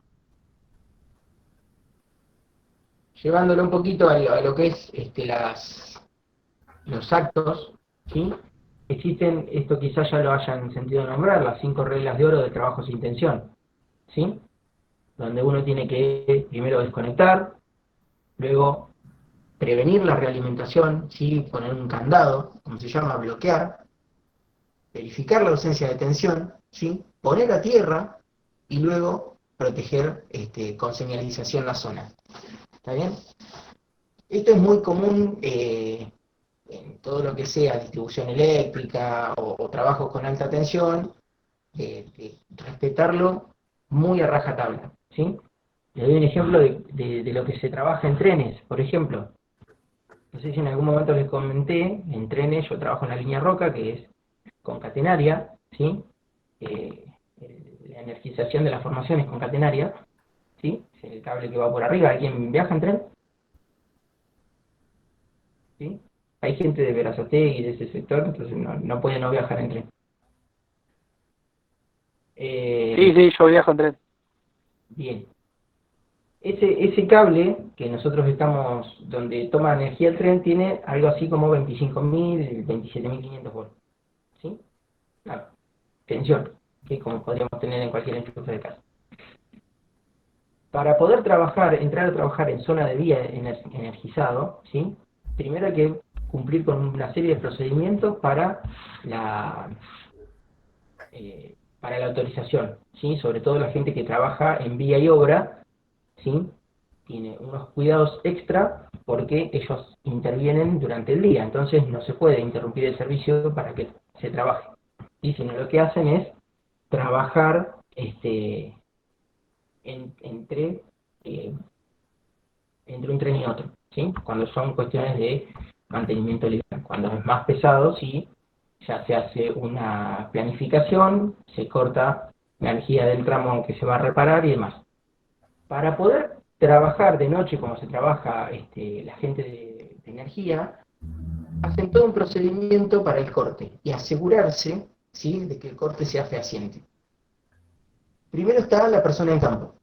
Llevándolo un poquito a lo que es los actos, ¿sí? Existen, esto quizás ya lo hayan sentido nombrar, las 5 reglas de oro del trabajo sin tensión, ¿sí? Donde uno tiene que primero desconectar, luego prevenir la realimentación, ¿sí? Poner un candado, como se llama, bloquear, verificar la ausencia de tensión, ¿sí? Poner a tierra y luego proteger con señalización la zona. ¿Está bien? Esto es muy común en todo lo que sea distribución eléctrica o trabajos con alta tensión, respetarlo muy a rajatabla, ¿sí? Les doy un ejemplo de lo que se trabaja en trenes, por ejemplo. No sé si en algún momento les comenté, en trenes yo trabajo en la línea Roca, que es concatenaria, ¿sí? La energización de la formación es concatenaria, ¿sí? Es el cable que va por arriba. ¿Hay quien viaja en tren? ¿Sí? Hay gente de Berazategui y de ese sector, entonces no puede no viajar en tren. Sí, yo viajo en tren. Bien. Ese cable que nosotros estamos, donde toma energía el tren, tiene algo así como 25.000, 27.500 volts. ¿Sí? La tensión, que como podríamos tener en cualquier enchufe de casa. Para poder entrar a trabajar en zona de vía energizado, ¿sí? Primero hay que cumplir con una serie de procedimientos para la autorización, ¿sí? Sobre todo la gente que trabaja en vía y obra, ¿sí? Tiene unos cuidados extra porque ellos intervienen durante el día, entonces no se puede interrumpir el servicio para que se trabaje. Y sino lo que hacen es trabajar entre un tren y otro, ¿sí? Cuando son cuestiones de mantenimiento lineal. Cuando es más pesado, sí, ya se hace una planificación, se corta la energía del tramo que se va a reparar y demás. Para poder trabajar de noche como se trabaja la gente de energía, hacen todo un procedimiento para el corte y asegurarse, ¿sí?, de que el corte sea fehaciente. Primero está la persona en campo.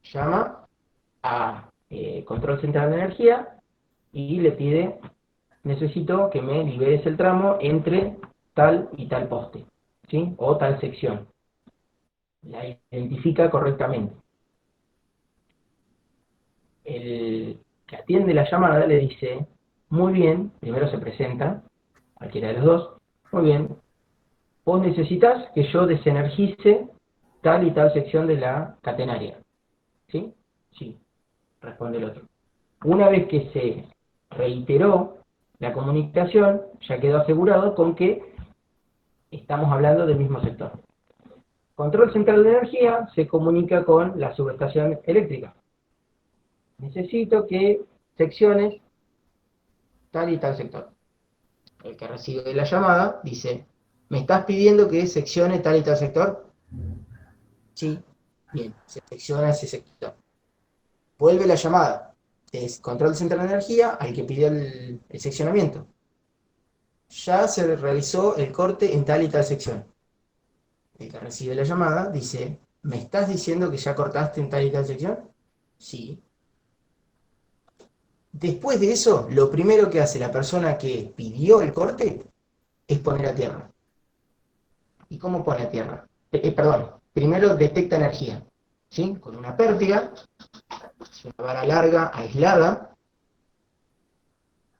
Llama a Control Central de Energía y le pide: necesito que me liberes el tramo entre tal y tal poste, ¿sí?, o tal sección. La identifica correctamente. El que atiende la llamada le dice: muy bien, primero se presenta, cualquiera de los dos: muy bien, vos necesitas que yo desenergice tal y tal sección de la catenaria, ¿sí? Sí, responde el otro. Una vez que se reiteró la comunicación, ya quedó asegurado con que estamos hablando del mismo sector. Control Central de Energía se comunica con la subestación eléctrica. Necesito que secciones tal y tal sector. El que recibe la llamada dice: ¿me estás pidiendo que seccione tal y tal sector? Sí. Bien, se secciona ese sector. Vuelve la llamada. Es Control Central de Energía al que pidió el seccionamiento. Ya se realizó el corte en tal y tal sección. El que recibe la llamada dice: ¿me estás diciendo que ya cortaste en tal y tal sección? Sí. Después de eso, lo primero que hace la persona que pidió el corte es poner a tierra. ¿Y cómo pone a tierra? Perdón, primero detecta energía, ¿sí? Con una pértiga, es una vara larga, aislada,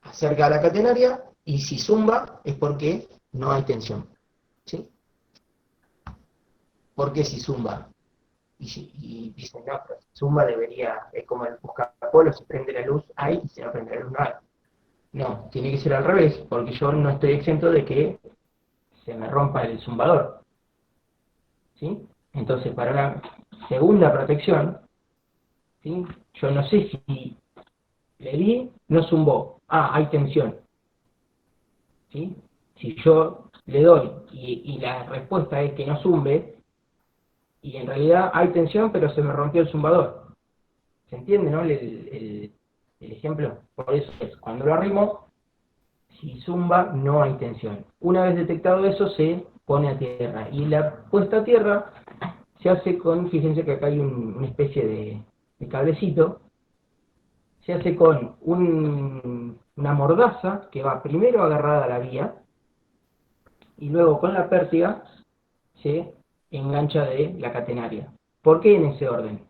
acerca a la catenaria, y si zumba es porque no hay tensión, ¿sí? ¿Por qué si zumba? Y dicen: no, pero si zumba debería, es como el buscapolo, se prende la luz, hay, y se va a prender la luz, no hay. No, tiene que ser al revés, porque yo no estoy exento de que se me rompa el zumbador, ¿sí? Entonces, para la segunda protección, ¿sí?, yo no sé si le di, no zumbó, hay tensión, ¿sí? Si yo le doy y la respuesta es que no zumbe, y en realidad hay tensión, pero se me rompió el zumbador. ¿Se entiende, no, el ejemplo? Por eso es, cuando lo arrimo, si zumba, no hay tensión. Una vez detectado eso, se pone a tierra. Y la puesta a tierra se hace con, fíjense que acá hay una especie de cablecito, se hace con una mordaza que va primero agarrada a la vía, y luego con la pértiga se engancha de la catenaria. ¿Por qué en ese orden?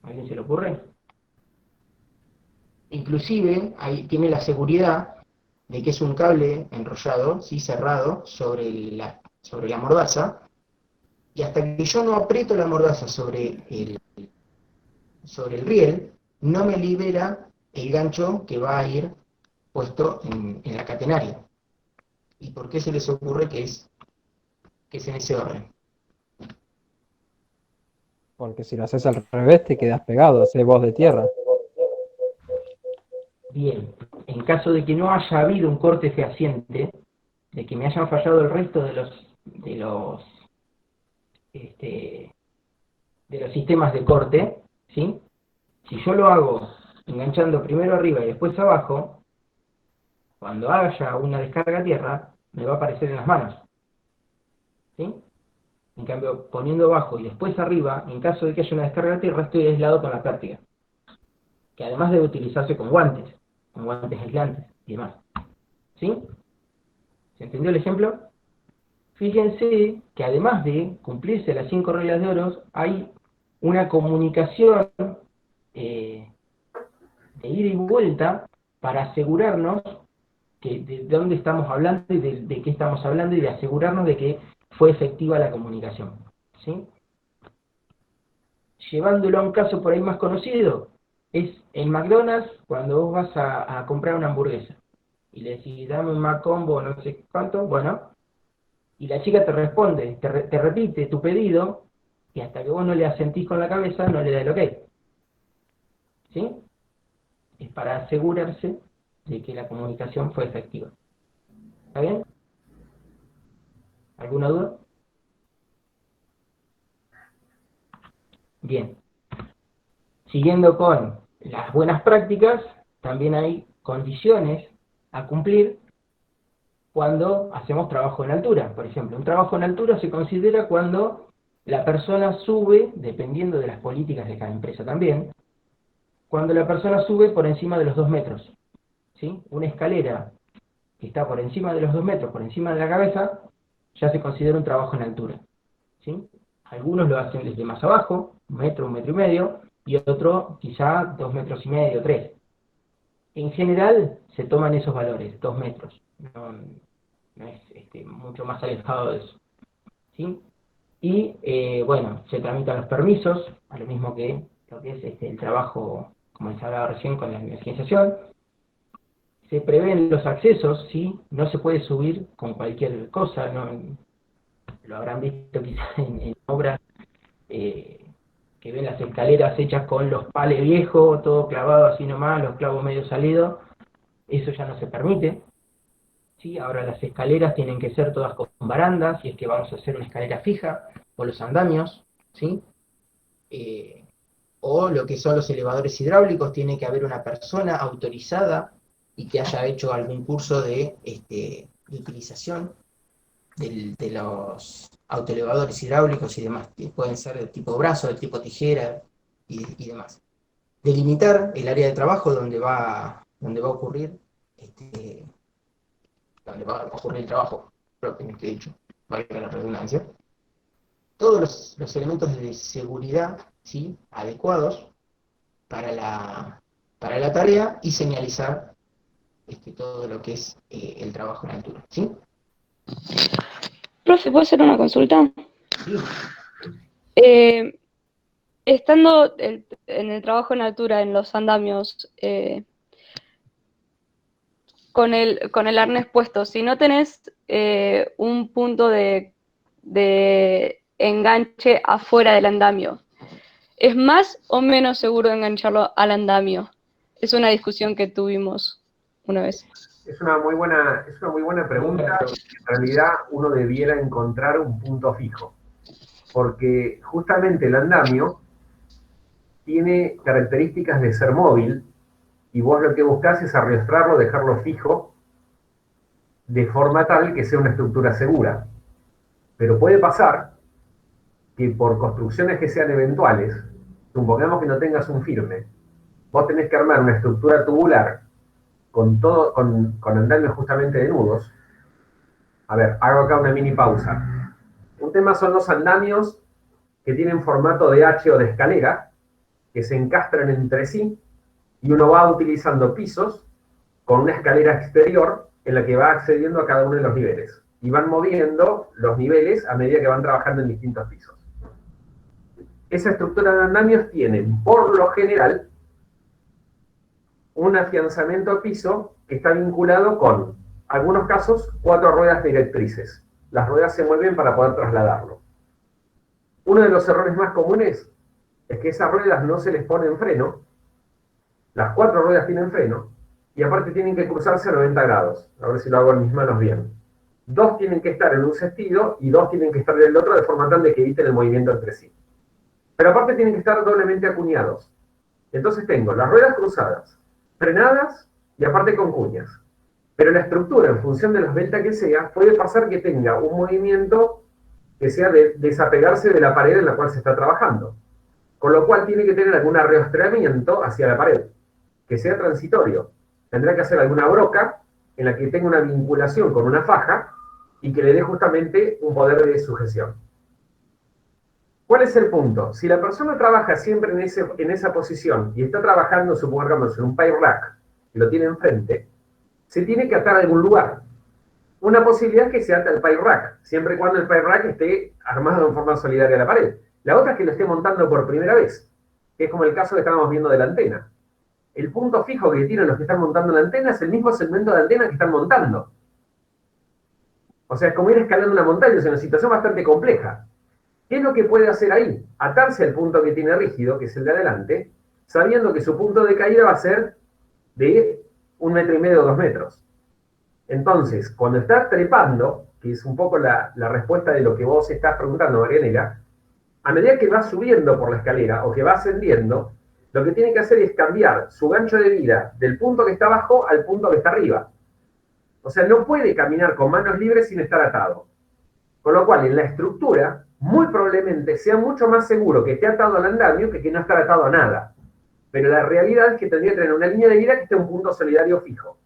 ¿A alguien se le ocurre? Inclusive ahí tiene la seguridad de que es un cable enrollado, ¿sí?, cerrado sobre la mordaza, y hasta que yo no aprieto la mordaza sobre el riel, no me libera el gancho que va a ir puesto en la catenaria. ¿Y por qué se les ocurre que es en ese orden? Porque si lo haces al revés te quedas pegado, haces voz de tierra. Bien, en caso de que no haya habido un corte fehaciente, de que me hayan fallado el resto este, de los sistemas de corte, ¿sí?, si yo lo hago enganchando primero arriba y después abajo, cuando haya una descarga a tierra, me va a aparecer en las manos, ¿sí? En cambio, poniendo abajo y después arriba, en caso de que haya una descarga a tierra, estoy aislado con la pértiga, que además debe utilizarse con guantes aislantes y demás, ¿sí? ¿Se entendió el ejemplo? Fíjense que además de cumplirse las 5 reglas de oro, hay una comunicación de ida y vuelta para asegurarnos de dónde estamos hablando y de qué estamos hablando, y de asegurarnos de que fue efectiva la comunicación, ¿sí? Llevándolo a un caso por ahí más conocido, es en McDonald's cuando vos vas a comprar una hamburguesa y le decís: dame un McCombo, no sé cuánto, bueno, y la chica te responde, te repite tu pedido, y hasta que vos no le asentís con la cabeza, no le da el ok, ¿sí? Es para asegurarse de que la comunicación fue efectiva. ¿Está bien? ¿Alguna duda? Bien. Siguiendo con las buenas prácticas, también hay condiciones a cumplir cuando hacemos trabajo en altura. Por ejemplo, un trabajo en altura se considera cuando la persona sube, dependiendo de las políticas de cada empresa también, cuando la persona sube por encima de los 2 metros. ¿Sí? Una escalera que está por encima de los 2 metros, por encima de la cabeza, ya se considera un trabajo en altura. ¿Sí? Algunos lo hacen desde más abajo, 1 metro y medio, y otro quizá 2 metros y medio, 3. En general se toman esos valores, 2 metros. No es mucho más alejado de eso. ¿Sí? Y bueno, se tramitan los permisos, a lo mismo que lo que es el trabajo, como se hablaba recién con la energización. Se prevén los accesos, ¿sí? No se puede subir con cualquier cosa, ¿no? Lo habrán visto quizás en obras que ven las escaleras hechas con los pales viejos, todo clavado así nomás, los clavos medio salidos. Eso ya no se permite. ¿Sí? Ahora las escaleras tienen que ser todas con barandas, si es que vamos a hacer una escalera fija, o los andamios, ¿sí? O lo que son los elevadores hidráulicos, tiene que haber una persona autorizada y que haya hecho algún curso de utilización de los autoelevadores hidráulicos y demás, que pueden ser de tipo brazo, de tipo tijera y demás. Delimitar el área de trabajo donde va a ocurrir el trabajo propiamente dicho, valga la redundancia. Todos los elementos de seguridad, ¿sí? Adecuados para la tarea y señalizar todo lo que es el trabajo en altura, ¿sí? Profe, ¿puedo hacer una consulta? Sí. Estando en el trabajo en altura, en los andamios, con el arnés puesto, si no tenés un punto de enganche afuera del andamio, ¿es más o menos seguro engancharlo al andamio? Es una discusión que tuvimos una vez. Es una muy buena pregunta. En realidad uno debiera encontrar un punto fijo, porque justamente el andamio tiene características de ser móvil y vos lo que buscás es arrastrarlo, dejarlo fijo de forma tal que sea una estructura segura. Pero puede pasar que por construcciones que sean eventuales, supongamos que no tengas un firme, vos tenés que armar una estructura tubular con andamios justamente de nudos. A ver, hago acá una mini pausa. Un tema son los andamios que tienen formato de H o de escalera, que se encastran entre sí, y uno va utilizando pisos con una escalera exterior en la que va accediendo a cada uno de los niveles. Y van moviendo los niveles a medida que van trabajando en distintos pisos. Esa estructura de andamios tiene, por lo general, un afianzamiento a piso que está vinculado con, algunos casos, 4 ruedas directrices. Las ruedas se mueven para poder trasladarlo. Uno de los errores más comunes es que esas ruedas no se les pone en freno. Las 4 ruedas tienen freno y aparte tienen que cruzarse a 90 grados. A ver si lo hago en mis manos bien. 2 tienen que estar en un sentido y 2 tienen que estar en el otro de forma tal de que eviten el movimiento entre sí. Pero aparte tienen que estar doblemente acuñados. Entonces tengo las ruedas cruzadas, frenadas y aparte con cuñas. Pero la estructura, en función de la esbelta que sea, puede pasar que tenga un movimiento que sea de desapegarse de la pared en la cual se está trabajando. Con lo cual tiene que tener algún arrastramiento hacia la pared, que sea transitorio. Tendrá que hacer alguna broca en la que tenga una vinculación con una faja y que le dé justamente un poder de sujeción. ¿Cuál es el punto? Si la persona trabaja siempre en esa posición y está trabajando, supongamos, en un pipe rack, y lo tiene enfrente, se tiene que atar a algún lugar. Una posibilidad es que se ate al pipe rack, siempre y cuando el pipe rack esté armado en forma solidaria a la pared. La otra es que lo esté montando por primera vez, que es como el caso que estábamos viendo de la antena. El punto fijo que tienen los que están montando la antena es el mismo segmento de antena que están montando. O sea, es como ir escalando una montaña, es una situación bastante compleja. ¿Qué es lo que puede hacer ahí? Atarse al punto que tiene rígido, que es el de adelante, sabiendo que su punto de caída va a ser de 1,5 metros o 2 metros. Entonces, cuando estás trepando, que es un poco la respuesta de lo que vos estás preguntando, Marianela, a medida que va subiendo por la escalera o que va ascendiendo, lo que tiene que hacer es cambiar su gancho de vida del punto que está abajo al punto que está arriba. O sea, no puede caminar con manos libres sin estar atado. Con lo cual, en la estructura, muy probablemente sea mucho más seguro que esté atado al andamio que no estar atado a nada. Pero la realidad es que tendría que tener una línea de vida que esté en un punto solidario fijo.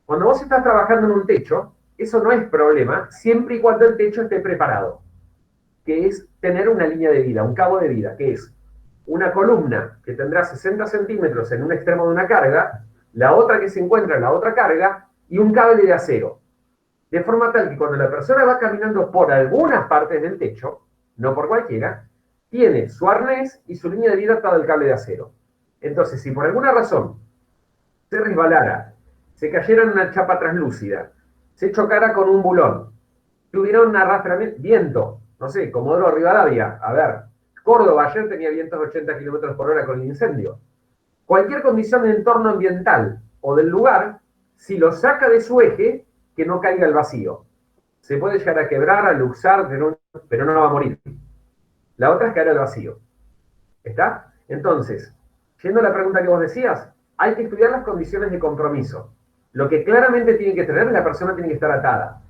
Cuando vos estás trabajando en un techo, eso no es problema, siempre y cuando el techo esté preparado, que es tener una línea de vida, un cabo de vida, que es una columna que tendrá 60 centímetros en un extremo de una carga, la otra que se encuentra en la otra carga, y un cable de acero. De forma tal que cuando la persona va caminando por algunas partes del techo, no por cualquiera, tiene su arnés y su línea de vida atada al cable de acero. Entonces, si por alguna razón se resbalara, se cayera en una chapa translúcida, se chocara con un bulón, tuviera un arrastramiento, viento, no sé, Comodoro Rivadavia, a ver, Córdoba ayer tenía vientos de 80 km/h con el incendio. Cualquier condición de entorno ambiental o del lugar, si lo saca de su eje, que no caiga al vacío. Se puede llegar a quebrar, a luxar, pero no va a morir. La otra es caer al vacío. ¿Está? Entonces, yendo a la pregunta que vos decías, hay que estudiar las condiciones de compromiso. Lo que claramente tiene que tener, la persona tiene que estar atada.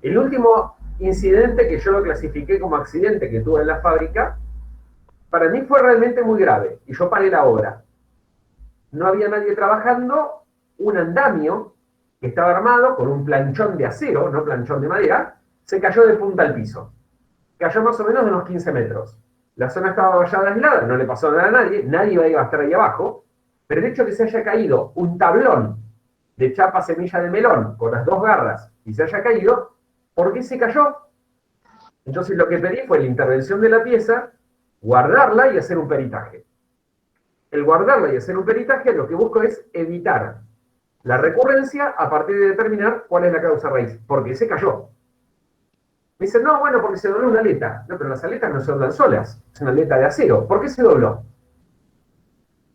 El último incidente que yo lo clasifiqué como accidente que tuve en la fábrica, para mí fue realmente muy grave, y yo paré la obra. No había nadie trabajando, un andamio que estaba armado con un planchón de acero, no planchón de madera, se cayó de punta al piso. Cayó más o menos de unos 15 metros. La zona estaba vallada aislada, no le pasó nada a nadie, nadie iba a estar ahí abajo, pero el hecho de que se haya caído un tablón de chapa semilla de melón con las dos garras y se haya caído, ¿por qué se cayó? Entonces lo que pedí fue la intervención de la pieza, guardarla y hacer un peritaje. El guardarla y hacer un peritaje lo que busco es evitar la recurrencia a partir de determinar cuál es la causa raíz. ¿Por qué se cayó? Me dicen, no, bueno, porque se dobló una aleta. No, pero las aletas no se doblan solas. Es una aleta de acero. ¿Por qué se dobló?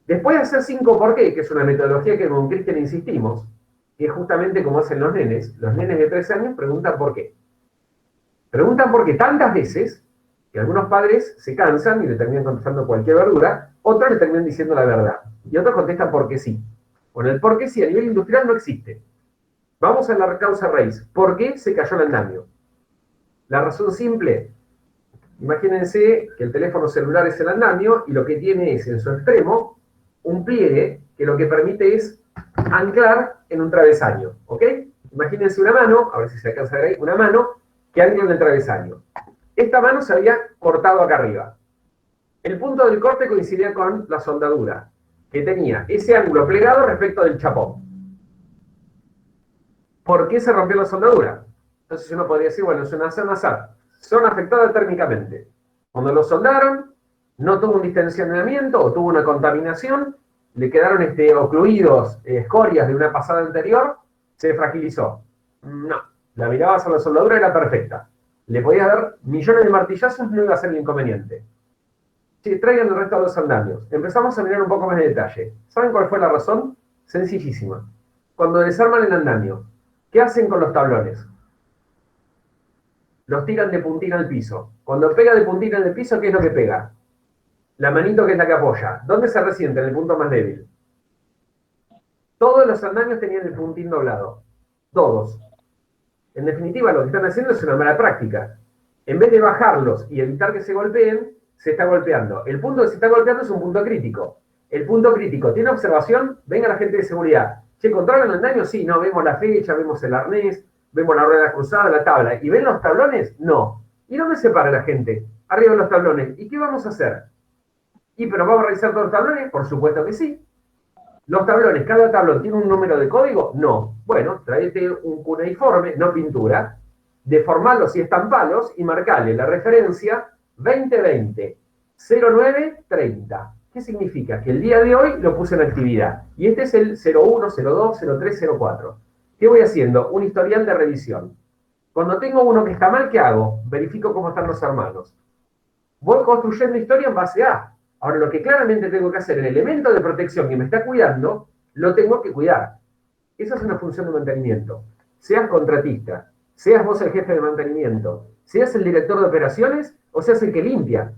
Después de hacer 5 por qué, que es una metodología que con Cristian insistimos, que es justamente como hacen los nenes de 3 años preguntan por qué. Preguntan por qué tantas veces que algunos padres se cansan y le terminan contestando cualquier verdura, otros le terminan diciendo la verdad. Y otros contestan porque sí. Bueno, el por qué sí a nivel industrial no existe. Vamos a la causa raíz. ¿Por qué se cayó el andamio? La razón simple, imagínense que el teléfono celular es el andamio y lo que tiene es en su extremo un pliegue que lo que permite es anclar en un travesaño, ¿ok? Imagínense una mano, a ver si se alcanza a ver ahí, una mano que ancla en el travesaño. Esta mano se había cortado acá arriba. El punto del corte coincidía con la soldadura, que tenía ese ángulo plegado respecto del chapón. ¿Por qué se rompió la soldadura? Entonces uno podría decir, bueno, es una zona azar. Son afectadas térmicamente. Cuando lo soldaron, no tuvo un distensionamiento o tuvo una contaminación, le quedaron ocluidos, escorias de una pasada anterior, se fragilizó. No, la mirabas a la soldadura, era perfecta. Le podías dar millones de martillazos, no iba a ser el inconveniente. Sí, traigan el resto de los andamios. Empezamos a mirar un poco más de detalle. ¿Saben cuál fue la razón? Sencillísima. Cuando desarman el andamio, ¿qué hacen con los tablones? Los tiran de puntina al piso. Cuando pega de puntina en el piso, ¿qué es lo que pega? La manito que es la que apoya. ¿Dónde se resiente? En el punto más débil. Todos los andamios tenían el puntín doblado. Todos. En definitiva, lo que están haciendo es una mala práctica. En vez de bajarlos y evitar que se golpeen, se está golpeando. El punto que se está golpeando es un punto crítico. El punto crítico tiene observación, venga la gente de seguridad. ¿Se controlan el daño? Sí, no, vemos la fecha, vemos el arnés, vemos la rueda cruzada, la tabla. ¿Y ven los tablones? No. ¿Y dónde se para la gente? Arriba de los tablones. ¿Y qué vamos a hacer? ¿Y pero vamos a revisar todos los tablones? Por supuesto que sí. ¿Los tablones, cada tablón tiene un número de código? No. Bueno, tráete un cuneiforme, no pintura, deformalos y estampalos y marcale la referencia 2020 0930. ¿Qué significa? Que el día de hoy lo puse en actividad. Y este es el 01, 02, 03, 04. ¿Qué voy haciendo? Un historial de revisión. Cuando tengo uno que está mal, ¿qué hago? Verifico cómo están los hermanos. Voy construyendo historia en base a. Ahora, lo que claramente tengo que hacer, el elemento de protección que me está cuidando, lo tengo que cuidar. Esa es una función de mantenimiento. Seas contratista, seas vos el jefe de mantenimiento, seas el director de operaciones, o sea, es el que limpia.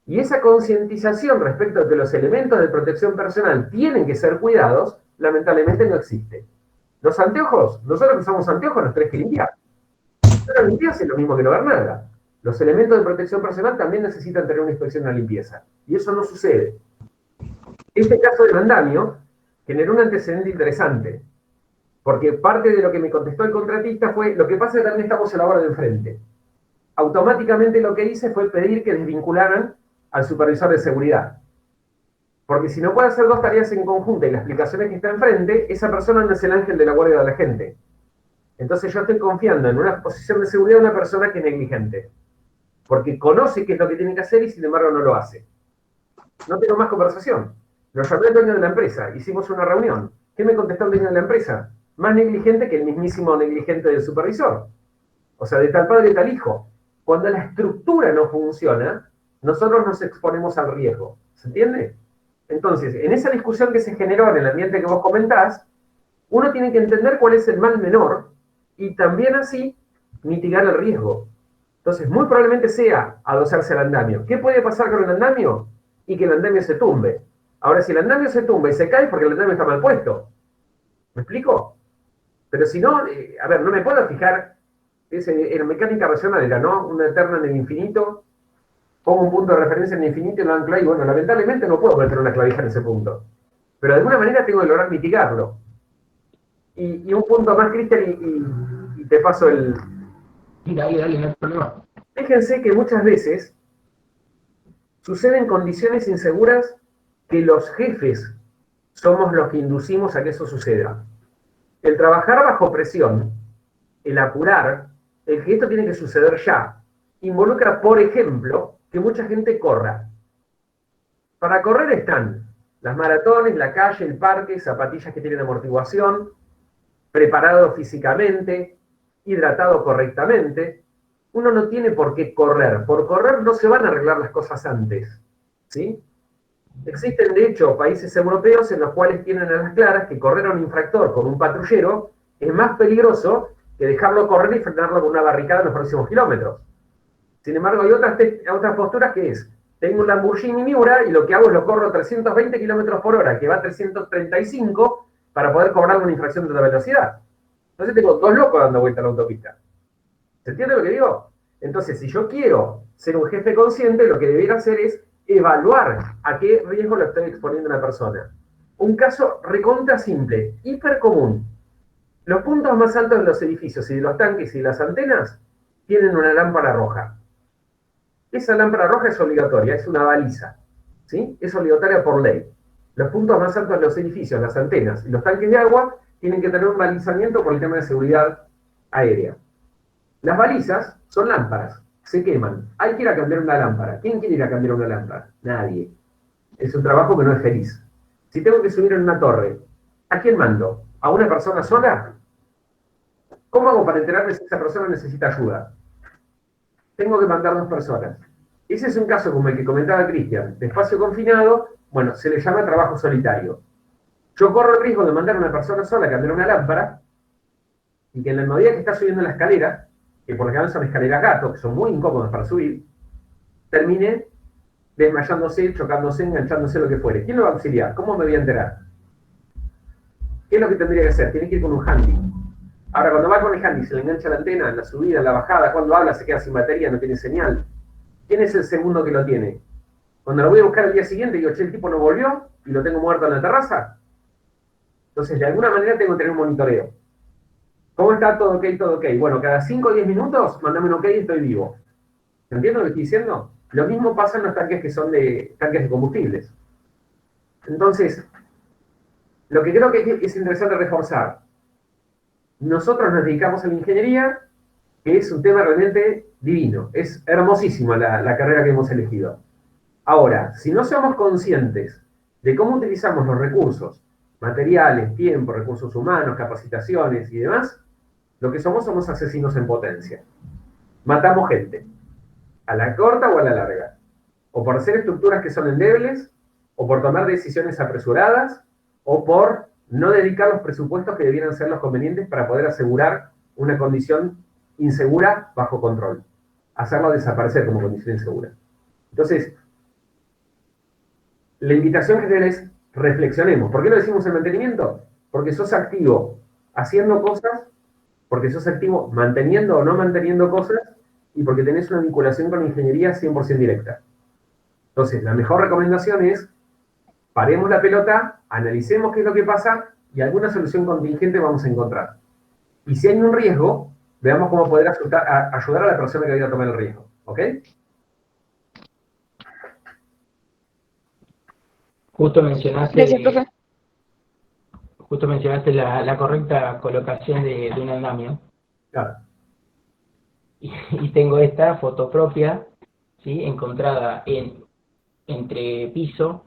Y esa concientización respecto a que los elementos de protección personal tienen que ser cuidados, lamentablemente no existe. Los anteojos, nosotros que usamos anteojos los tenés que limpiar. Pero limpiarse es lo mismo que no ver nada. Los elementos de protección personal también necesitan tener una inspección y una limpieza. Y eso no sucede. Este caso del andamio generó un antecedente interesante. Porque parte de lo que me contestó el contratista fue, lo que pasa es que también estamos en la hora de enfrente. Automáticamente lo que hice fue pedir que desvincularan al supervisor de seguridad. Porque si no puede hacer dos tareas en conjunto y la explicación es que está enfrente, esa persona no es el ángel de la guardia de la gente. Entonces yo estoy confiando en una posición de seguridad de una persona que es negligente. Porque conoce qué es lo que tiene que hacer y sin embargo no lo hace. No tengo más conversación. Lo llamé al dueño de la empresa, hicimos una reunión. ¿Qué me contestó el dueño de la empresa? Más negligente que el mismísimo negligente del supervisor. O sea, de tal padre tal hijo. Cuando la estructura no funciona, nosotros nos exponemos al riesgo. ¿Se entiende? Entonces, en esa discusión que se generó en el ambiente que vos comentás, uno tiene que entender cuál es el mal menor y también así mitigar el riesgo. Entonces, muy probablemente sea adosarse al andamio. ¿Qué puede pasar con el andamio? Y que el andamio se tumbe. Ahora, si el andamio se tumba y se cae, porque el andamio está mal puesto. ¿Me explico? Pero si no, a ver, no me puedo fijar, en mecánica racional era, ¿no? Una eterna en el infinito, pongo un punto de referencia en el infinito y lo anclo ahí. Bueno, lamentablemente no puedo meter una clavija en ese punto. Pero de alguna manera tengo que lograr mitigarlo. Y un punto más, Cristian, y te paso el... Dale, no hay problema. Fíjense que muchas veces suceden condiciones inseguras que los jefes somos los que inducimos a que eso suceda. El trabajar bajo presión, el apurar, el que esto tiene que suceder ya, involucra, por ejemplo, que mucha gente corra. Para correr están las maratones, la calle, el parque, zapatillas que tienen amortiguación, preparado físicamente, hidratado correctamente. Uno no tiene por qué correr. Por correr no se van a arreglar las cosas antes. ¿Sí? Existen, de hecho, países europeos en los cuales tienen a las claras que correr a un infractor con un patrullero es más peligroso que dejarlo correr y frenarlo con una barricada en los próximos kilómetros. Sin embargo, hay otras posturas que es, tengo un Lamborghini Miura y lo que hago es lo corro a 320 kilómetros por hora, que va a 335 para poder cobrar una infracción de la velocidad. Entonces tengo dos locos dando vuelta a la autopista. ¿Se entiende lo que digo? Entonces, si yo quiero ser un jefe consciente, lo que debiera hacer es evaluar a qué riesgo lo estoy exponiendo a una persona. Un caso recontra simple, hiper común. Los puntos más altos de los edificios y de los tanques y de las antenas tienen una lámpara roja. Esa lámpara roja es obligatoria, es una baliza. ¿Sí? Es obligatoria por ley. Los puntos más altos de los edificios, las antenas y los tanques de agua tienen que tener un balizamiento por el tema de seguridad aérea. Las balizas son lámparas, se queman. Hay que ir a cambiar una lámpara. ¿Quién quiere ir a cambiar una lámpara? Nadie. Es un trabajo que no es feliz. Si tengo que subir en una torre, ¿a quién mando? ¿A una persona sola? ¿Cómo hago para enterarme si esa persona necesita ayuda? Tengo que mandar dos personas. Ese es un caso como el que comentaba Cristian, de espacio confinado, bueno, se le llama trabajo solitario. Yo corro el riesgo de mandar a una persona sola a cambiar una lámpara y que en la medida que está subiendo la escalera, que por lo general son escaleras gato, que son muy incómodas para subir, termine desmayándose, chocándose, enganchándose, lo que fuere. ¿Quién lo va a auxiliar? ¿Cómo me voy a enterar? ¿Qué es lo que tendría que hacer? Tiene que ir con un handy. Ahora, cuando va con el handy, se le engancha la antena, en la subida, en la bajada, cuando habla se queda sin batería, no tiene señal. ¿Quién es el segundo que lo tiene? Cuando lo voy a buscar el día siguiente, digo, che, el tipo no volvió y lo tengo muerto en la terraza. Entonces, de alguna manera tengo que tener un monitoreo. ¿Cómo está? Todo ok, todo ok. Bueno, cada 5 o 10 minutos, mandame un ok y estoy vivo. ¿Entiendes lo que estoy diciendo? Lo mismo pasa en los tanques que son tanques de combustibles. Entonces, lo que creo que es interesante reforzar, nosotros nos dedicamos a la ingeniería, que es un tema realmente divino. Es hermosísima la carrera que hemos elegido. Ahora, si no somos conscientes de cómo utilizamos los recursos, materiales, tiempo, recursos humanos, capacitaciones y demás, lo que somos asesinos en potencia. Matamos gente, a la corta o a la larga, o por hacer estructuras que son endebles, o por tomar decisiones apresuradas, o por no dedicar los presupuestos que debieran ser los convenientes para poder asegurar una condición insegura bajo control. hacerlo desaparecer como condición insegura. Entonces, la invitación general es reflexionemos. ¿Por qué lo decimos en mantenimiento? Porque sos activo haciendo cosas, porque sos activo manteniendo o no manteniendo cosas, y porque tenés una vinculación con la ingeniería 100% directa. Entonces, la mejor recomendación es paremos la pelota, analicemos qué es lo que pasa y alguna solución contingente vamos a encontrar. Y si hay un riesgo, veamos cómo poder ayudar a la persona que vaya a tomar el riesgo. ¿Ok? Justo Gracias, profe. mencionaste la correcta colocación de un andamio. Claro. Y tengo esta foto propia, ¿sí? Encontrada entre piso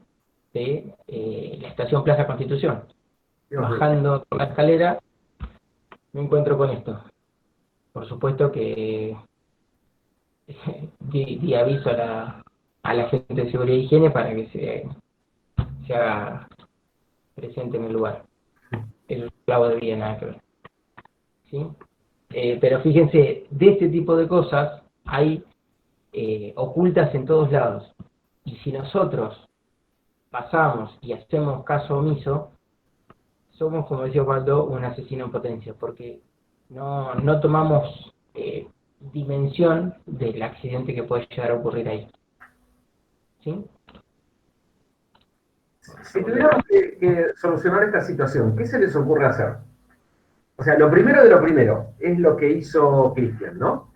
de la estación Plaza Constitución. Bajando por la escalera, me encuentro con esto. Por supuesto que di aviso a la gente de seguridad e higiene para que se haga presente en el lugar. Es un clavo de vida, nada que ver. ¿Sí? Pero fíjense, de este tipo de cosas hay ocultas en todos lados. Y si nosotros pasamos y hacemos caso omiso, somos, como decía Osvaldo, un asesino en potencia, porque no tomamos dimensión del accidente que puede llegar a ocurrir ahí. ¿Sí? Si tuviéramos que solucionar esta situación, ¿qué se les ocurre hacer? O sea, lo primero de lo primero es lo que hizo Cristian, ¿no?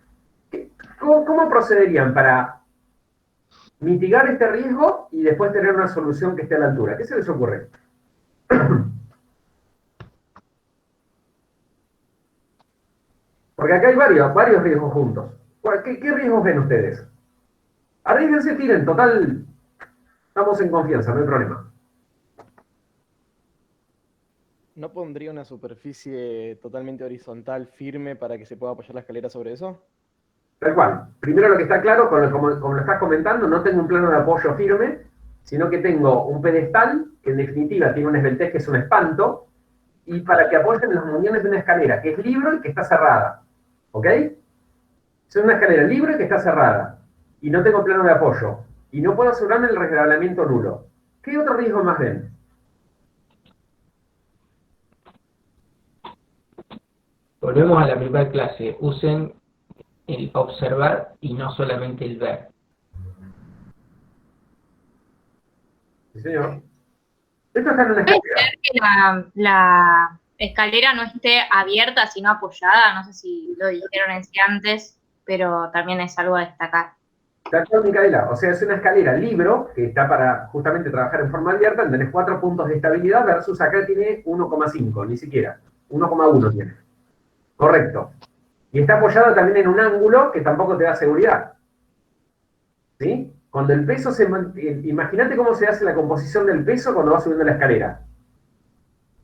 ¿Cómo procederían para mitigar este riesgo y después tener una solución que esté a la altura? ¿Qué se les ocurre? Porque acá hay varios riesgos juntos. ¿Qué riesgos ven ustedes? Arríguense, tiren, total, estamos en confianza, no hay problema. ¿No pondría una superficie totalmente horizontal firme para que se pueda apoyar la escalera sobre eso? Tal cual. Primero lo que está claro, como lo estás comentando, no tengo un plano de apoyo firme, sino que tengo un pedestal, que en definitiva tiene una esbeltez que es un espanto, y para que apoyen los muñones de una escalera, que es libre y que está cerrada. ¿Ok? Es una escalera libre que está cerrada, y no tengo plano de apoyo, y no puedo asegurarme el resbalamiento nulo. ¿Qué otro riesgo más ven? Volvemos a la primera clase. Usen el observar y no solamente el ver. Sí, señor. Esto está en una ¿Puede escalera. ser que la escalera no esté abierta, sino apoyada? No sé si lo dijeron antes, pero también es algo a destacar. Tal cual, Micaela. O sea, es una escalera libro, que está para justamente trabajar en forma abierta, tenés 4 puntos de estabilidad, versus acá tiene 1,5, ni siquiera. 1,1 tiene. Correcto. Y está apoyada también en un ángulo que tampoco te da seguridad. ¿Sí? Cuando el peso imagínate cómo se hace la composición del peso cuando vas subiendo la escalera.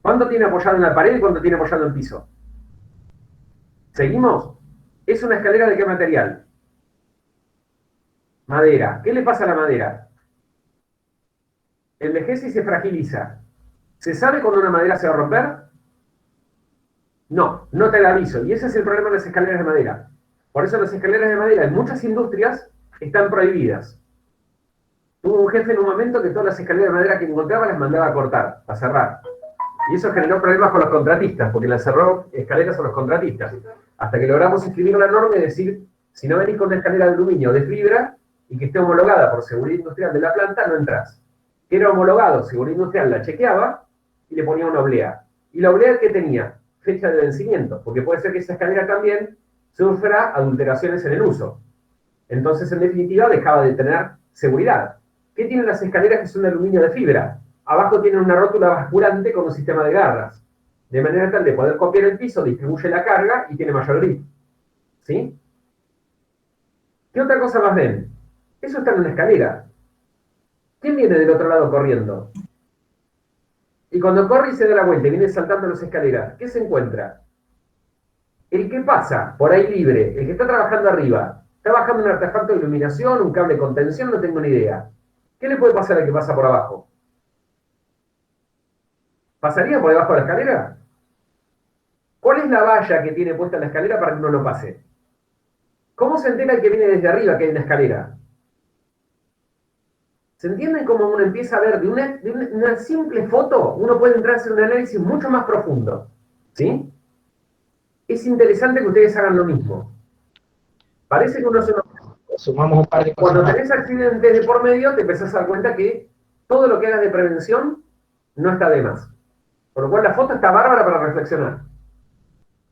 ¿Cuánto tiene apoyado en la pared y cuánto tiene apoyado en el piso? ¿Seguimos? ¿Es una escalera de qué material? Madera. ¿Qué le pasa a la madera? Envejece y se fragiliza. ¿Se sabe cuándo una madera se va a romper? No, no te la aviso. Y ese es el problema de las escaleras de madera. Por eso las escaleras de madera en muchas industrias están prohibidas. Tuvo un jefe en un momento que todas las escaleras de madera que encontraba las mandaba a cortar, a cerrar. Y eso generó problemas con los contratistas, porque las cerró escaleras a los contratistas. Hasta que logramos escribir una norma y decir, si no venís con una escalera de aluminio o de fibra y que esté homologada por seguridad industrial de la planta, no entras. Que era homologado, seguridad industrial la chequeaba y le ponía una oblea. ¿Y la oblea qué tenía? Fecha de vencimiento, porque puede ser que esa escalera también sufra adulteraciones en el uso. Entonces, en definitiva, dejaba de tener seguridad. ¿Qué tienen las escaleras que son de aluminio de fibra? Abajo tienen una rótula basculante con un sistema de garras, de manera tal de poder copiar el piso, distribuye la carga y tiene mayor grip. ¿Sí? ¿Qué otra cosa más ven? Eso está en una escalera. ¿Quién viene del otro lado corriendo? Y cuando corre y se da la vuelta y viene saltando las escaleras, ¿qué se encuentra? El que pasa por ahí libre, el que está trabajando arriba, está bajando un artefacto de iluminación, un cable de contención, no tengo ni idea. ¿Qué le puede pasar al que pasa por abajo? ¿Pasaría por debajo de la escalera? ¿Cuál es la valla que tiene puesta la escalera para que no lo pase? ¿Cómo se entera el que viene desde arriba que hay una escalera? ¿Se entienden cómo uno empieza a ver de una simple foto? Uno puede entrar a hacer un análisis mucho más profundo. ¿Sí? Es interesante que ustedes hagan lo mismo. Parece que uno se nos... Sumamos un par de cosas Cuando más. tenés accidentes de por medio, te empezás a dar cuenta que todo lo que hagas de prevención no está de más. Por lo cual la foto está bárbara para reflexionar.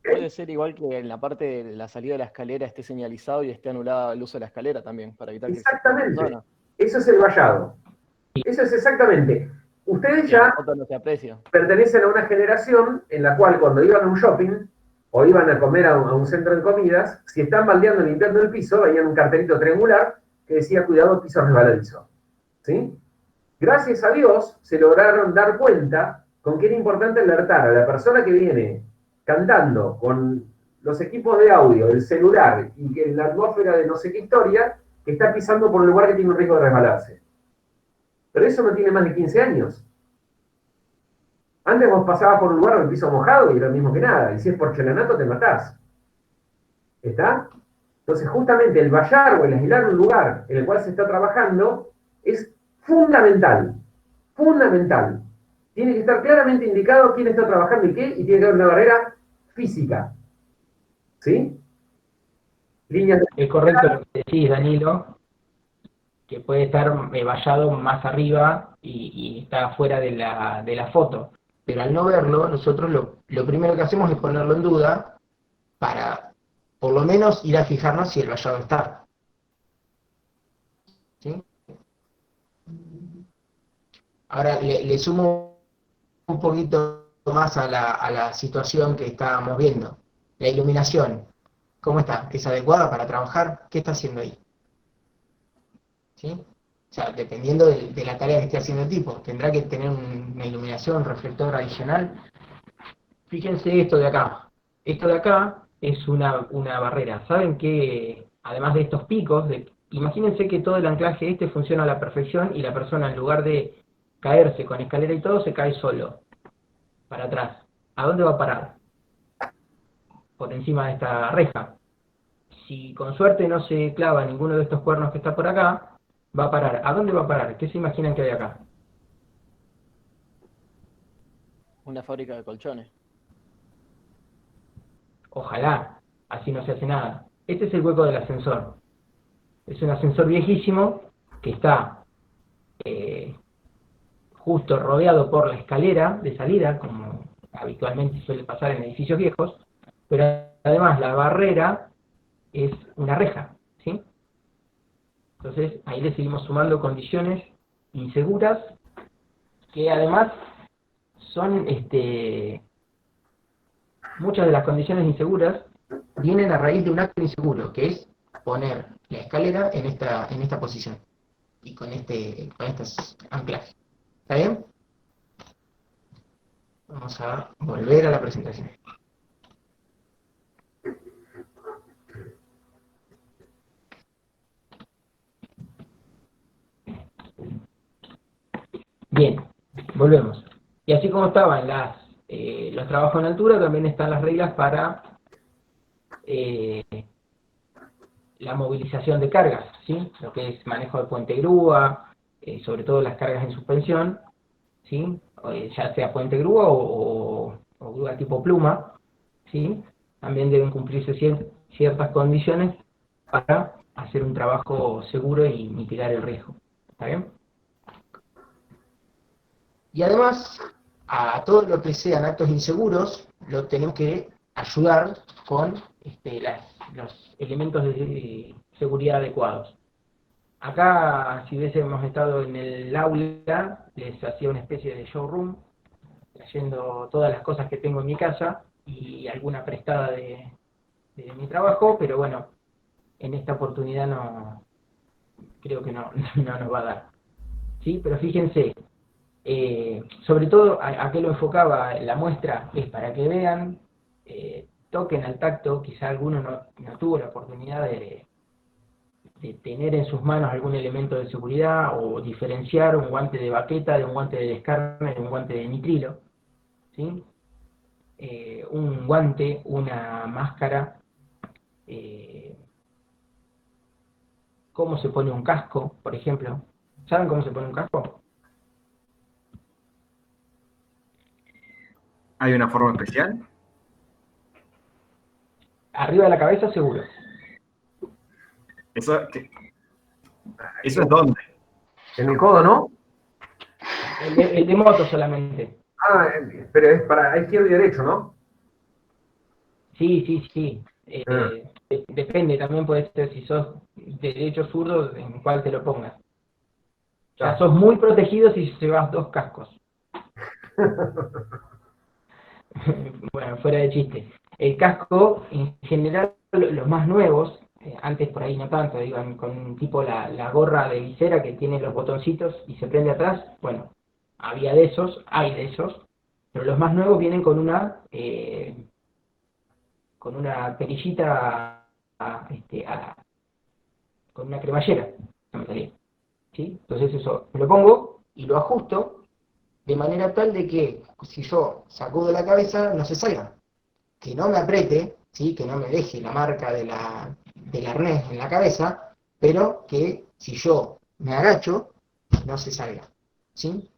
Puede ser igual que en la parte de la salida de la escalera esté señalizado y esté anulado el uso de la escalera también, para evitar que se Exactamente. persona. Eso es el vallado. Eso es exactamente. Ustedes Y en la ya foto no se aprecia. pertenecen a una generación en la cual cuando iban a un shopping o iban a comer a un centro de comidas, si están baldeando y limpiando el piso, veían un cartelito triangular que decía cuidado piso resbaladizo. ¿Sí? Gracias a Dios se lograron dar cuenta con que era importante alertar a la persona que viene cantando con los equipos de audio, el celular y que en la atmósfera de no sé qué historia, que está pisando por un lugar que tiene un riesgo de resbalarse. Pero eso no tiene más de 15 años. Antes vos pasabas por un lugar con el piso mojado y era lo mismo que nada. Y si es porcelanato te matás. ¿Está? Entonces justamente el vallar o el aislar un lugar en el cual se está trabajando es fundamental. Fundamental. Tiene que estar claramente indicado quién está trabajando y qué, y tiene que haber una barrera física. ¿Sí? Líneas de... Es correcto lo que decís, Danilo, que puede estar vallado más arriba y está fuera de la foto. Pero al no verlo, nosotros lo primero que hacemos es ponerlo en duda para, por lo menos, ir a fijarnos si el vallado está. ¿Sí? Ahora, le sumo un poquito más a la situación que estábamos viendo. La iluminación, ¿cómo está? ¿Es adecuada para trabajar? ¿Qué está haciendo ahí? ¿Sí? O sea, dependiendo de la tarea que esté haciendo el tipo, tendrá que tener una iluminación, un reflector adicional. Fíjense esto de acá. Esto de acá es una barrera. ¿Saben que además de estos picos, imagínense que todo el anclaje este funciona a la perfección y la persona en lugar de caerse con escalera y todo, se cae solo, para atrás? ¿A dónde va a parar? Por encima de esta reja. Si con suerte no se clava ninguno de estos cuernos que está por acá, va a parar. ¿A dónde va a parar? ¿Qué se imaginan que hay acá? Una fábrica de colchones. Ojalá, así no se hace nada. Este es el hueco del ascensor. Es un ascensor viejísimo que está justo rodeado por la escalera de salida, como habitualmente suele pasar en edificios viejos, pero además la barrera es una reja, ¿sí? Entonces ahí le seguimos sumando condiciones inseguras que además son muchas de las condiciones inseguras vienen a raíz de un acto inseguro, que es poner la escalera en esta posición y con estos anclajes. ¿Está bien? Vamos a volver a la presentación. Bien, volvemos. Y así como estaban los trabajos en altura, también están las reglas para la movilización de cargas, ¿sí? Lo que es manejo de puente grúa, sobre todo las cargas en suspensión, ¿sí? Ya sea puente grúa o grúa tipo pluma, ¿sí? También deben cumplirse ciertas condiciones para hacer un trabajo seguro y mitigar el riesgo. ¿Está bien? Y además, a todo lo que sean actos inseguros, lo tenemos que ayudar con los elementos de seguridad adecuados. Acá, si hubiésemos estado en el aula, les hacía una especie de showroom, trayendo todas las cosas que tengo en mi casa y alguna prestada de mi trabajo, pero bueno, en esta oportunidad creo que no nos va a dar. ¿Sí? Pero fíjense, sobre todo a qué lo enfocaba la muestra, es para que vean, toquen al tacto, quizá alguno no tuvo la oportunidad de tener en sus manos algún elemento de seguridad o diferenciar un guante de baqueta de un guante de descarne de un guante de nitrilo, ¿sí? Un guante, una máscara, cómo se pone un casco, por ejemplo. ¿Saben cómo se pone un casco? ¿Hay una forma especial? Arriba de la cabeza seguro. ¿Eso es dónde? En el codo, ¿no? El de moto solamente. Ah, pero es para izquierdo y derecho, ¿no? Sí, sí, sí. Ah. Depende, también puede ser si sos derecho o zurdo, en cuál te lo pongas. Ya sos muy protegido si llevas 2 cascos. Bueno, fuera de chiste. El casco, en general, los más nuevos, antes por ahí no tanto, digan, con tipo la gorra de visera que tiene los botoncitos y se prende atrás, bueno, había de esos, hay de esos, pero los más nuevos vienen con una perillita, con una cremallera, no me salía, ¿sí? Entonces eso, me lo pongo y lo ajusto de manera tal de que si yo sacudo la cabeza no se salga, que no me apriete, ¿sí? Que no me deje la marca del arnés en la cabeza, pero que si yo me agacho no se salga, ¿sí?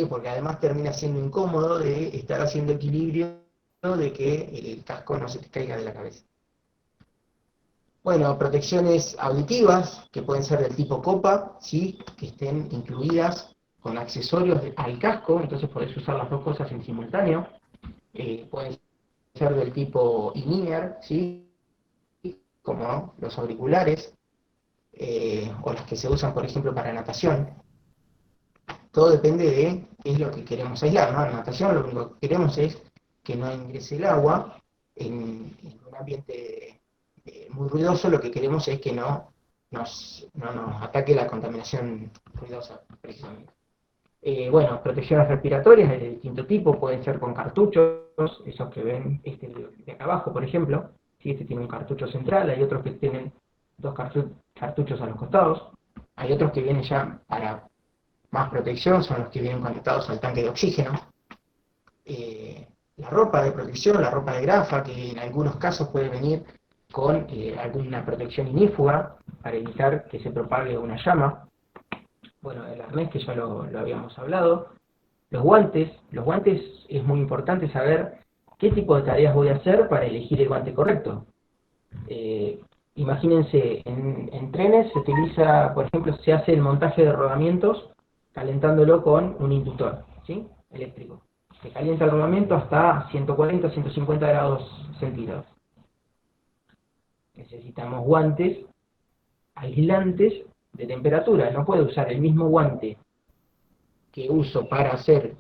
Porque además termina siendo incómodo de estar haciendo equilibrio, de que el casco no se te caiga de la cabeza. Bueno, protecciones auditivas, que pueden ser del tipo copa, ¿sí? Que estén incluidas con accesorios al casco, entonces podés usar las dos cosas en simultáneo. Pueden ser del tipo in-ear, ¿sí? Como los auriculares, o las que se usan, por ejemplo, para natación. Todo depende de qué es lo que queremos aislar, ¿no? En natación lo único que queremos es que no ingrese el agua en un ambiente muy ruidoso, lo que queremos es que no nos ataque la contaminación ruidosa, precisamente. Bueno, protecciones respiratorias de distinto tipo, pueden ser con cartuchos, esos que ven de acá abajo, por ejemplo. ¿Sí? Este tiene un cartucho central, hay otros que tienen 2 cartuchos a los costados, hay otros que vienen ya para más protección, son los que vienen conectados al tanque de oxígeno. La ropa de protección, la ropa de grafa, que en algunos casos puede venir con alguna protección inífuga para evitar que se propague una llama. Bueno, el arnés que ya lo habíamos hablado. Los guantes es muy importante saber qué tipo de tareas voy a hacer para elegir el guante correcto. Imagínense, en trenes se utiliza, por ejemplo, se hace el montaje de rodamientos calentándolo con un inductor, ¿sí? Eléctrico. Se calienta el rodamiento hasta 140 150 grados centígrados. Necesitamos guantes aislantes de temperatura. No puedo usar el mismo guante que uso para hacer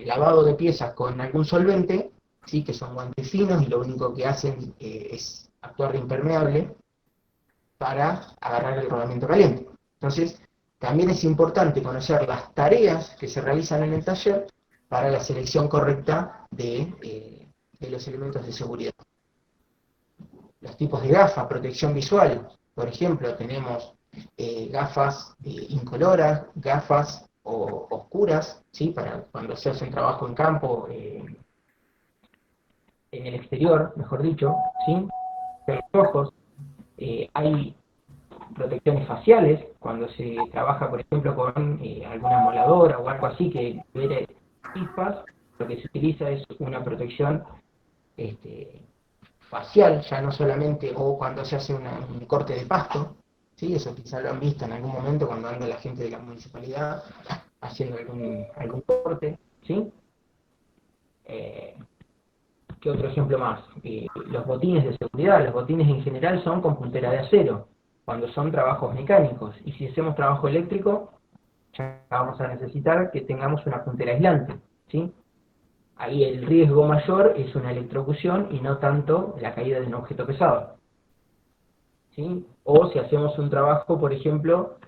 lavado de piezas con algún solvente, ¿sí? Que son guantes finos y lo único que hacen es actuar de impermeable para agarrar el rodamiento caliente. Entonces, también es importante conocer las tareas que se realizan en el taller para la selección correcta de los elementos de seguridad. Los tipos de gafas, protección visual, por ejemplo, tenemos gafas incoloras, gafas oscuras, ¿sí? Para cuando se hace un trabajo en campo, en el exterior, mejor dicho, ¿sí? Los ojos, hay protecciones faciales, cuando se trabaja, por ejemplo, con alguna moladora o algo así que libere chispas, lo que se utiliza es una protección facial, ya no solamente, o cuando se hace un corte de pasto, ¿sí? Eso quizás lo han visto en algún momento cuando anda la gente de la municipalidad haciendo algún corte, ¿sí? ¿Qué otro ejemplo más? Los botines de seguridad, los botines en general son con puntera de acero, cuando son trabajos mecánicos, y si hacemos trabajo eléctrico, ya vamos a necesitar que tengamos una puntera aislante, ¿sí? Ahí el riesgo mayor es una electrocución y no tanto la caída de un objeto pesado, ¿sí? O si hacemos un trabajo, por ejemplo,